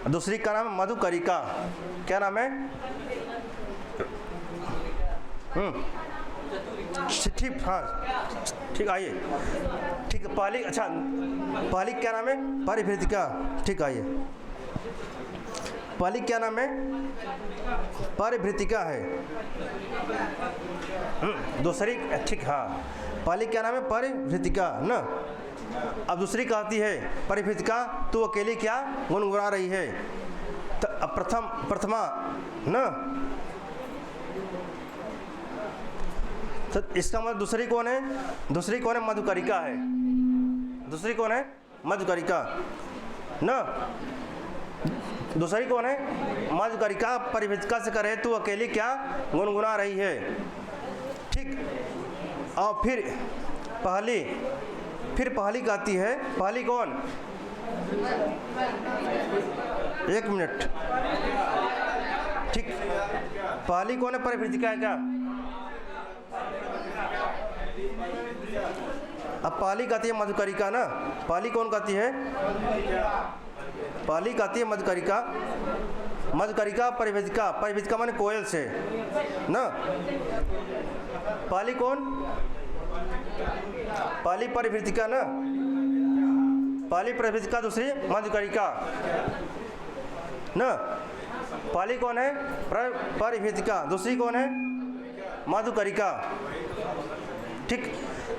दूसरी का नाम है मधुकरिका। क्या नाम है? ठीक हाँ ठीक आइए ठीक है। पहली पहली क्या नाम है? परिभृतिका। ठीक आइए पहली क्या नाम है? परिभृतिका है। दूसरी ठीक हाँ पहली क्या नाम है? परिभृतिका ना। अब दूसरी कहती है परिभृतिका तू अकेली क्या गुनगुना रही है। तो अब प्रथमा ना तो इसका मतलब दूसरी कौन है? मधुकरिका है। दूसरी कौन है? मधुकरिका ना। दूसरी कौन है? मधुकरिका परिभृतिका से करे तू अकेली क्या गुनगुना रही है। ठीक। और फिर पहली कहती है पहली कौन? एक मिनट ठीक। पहली कौन है? परिभृतिका है क्या? अब पहली कहती है मधुकरिका ना। पहली कौन कहती है? पहली कहती है मधुकरिका परिभृतिका माने कोयल से ना। पहली कौन? पहली परिभृतिका ना। पहली परिभृतिका दूसरी मधुकरिका ना। पहली कौन है? परिभृतिका। दूसरी कौन है? मधुकरिका। ठीक।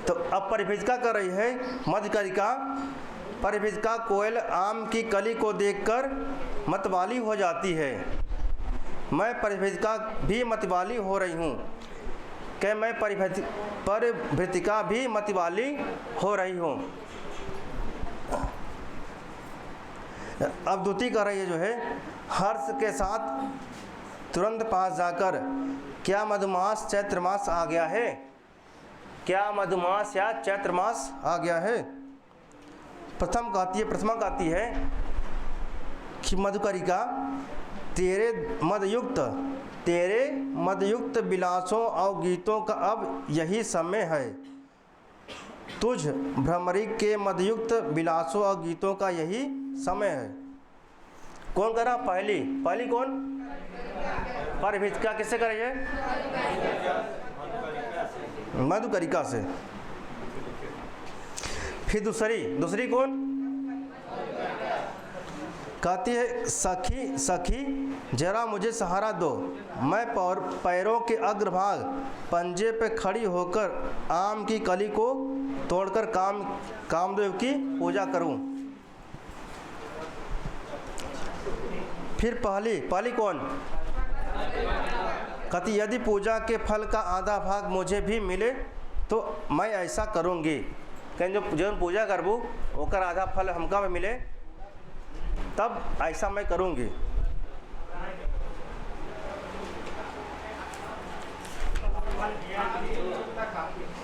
तो अब परिभृतिका कर रही है मधुकरिका। परिभृतिका कोयल आम की कली को देखकर मतवाली हो जाती है। मैं परिभृतिका भी मतवाली हो रही हूँ। क्या मैं परिभृतिका भी मतवाली हो रही हूँ। अब दूती कर रही है जो है हर्ष के साथ तुरंत पास जाकर, क्या मधुमास चैत्र मास आ गया है? क्या मधुमास या चैत्र मास आ गया है? प्रथमा कहती है कि मधुकरिका, तेरे मदयुक्त विलासों और गीतों का अब यही समय है। तुझ भ्रमरी के मदयुक्त विलासों और गीतों का यही समय है। कौन कर रहा? पहली कौन? परभित। किससे कर रही है? मधुकरिका से। फिर दूसरी कौन? कहती है, सखी जरा मुझे सहारा दो, मैं पैरों के अग्रभाग पंजे पे खड़ी होकर आम की कली को तोड़कर कामदेव की पूजा करूं। फिर पहली कौन? कहती, यदि पूजा के फल का आधा भाग मुझे भी मिले तो मैं ऐसा करूंगी। कहीं जो पूजा करबू ओकर आधा फल हमका भी मिले तब ऐसा मैं करूंगी।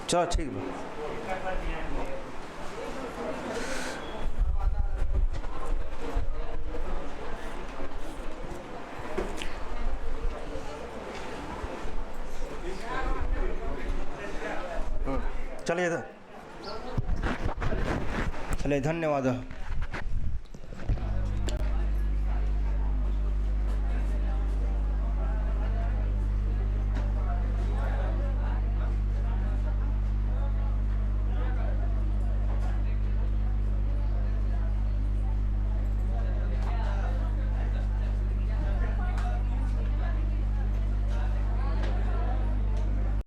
चलो ठीक है। चलिए धन्यवाद।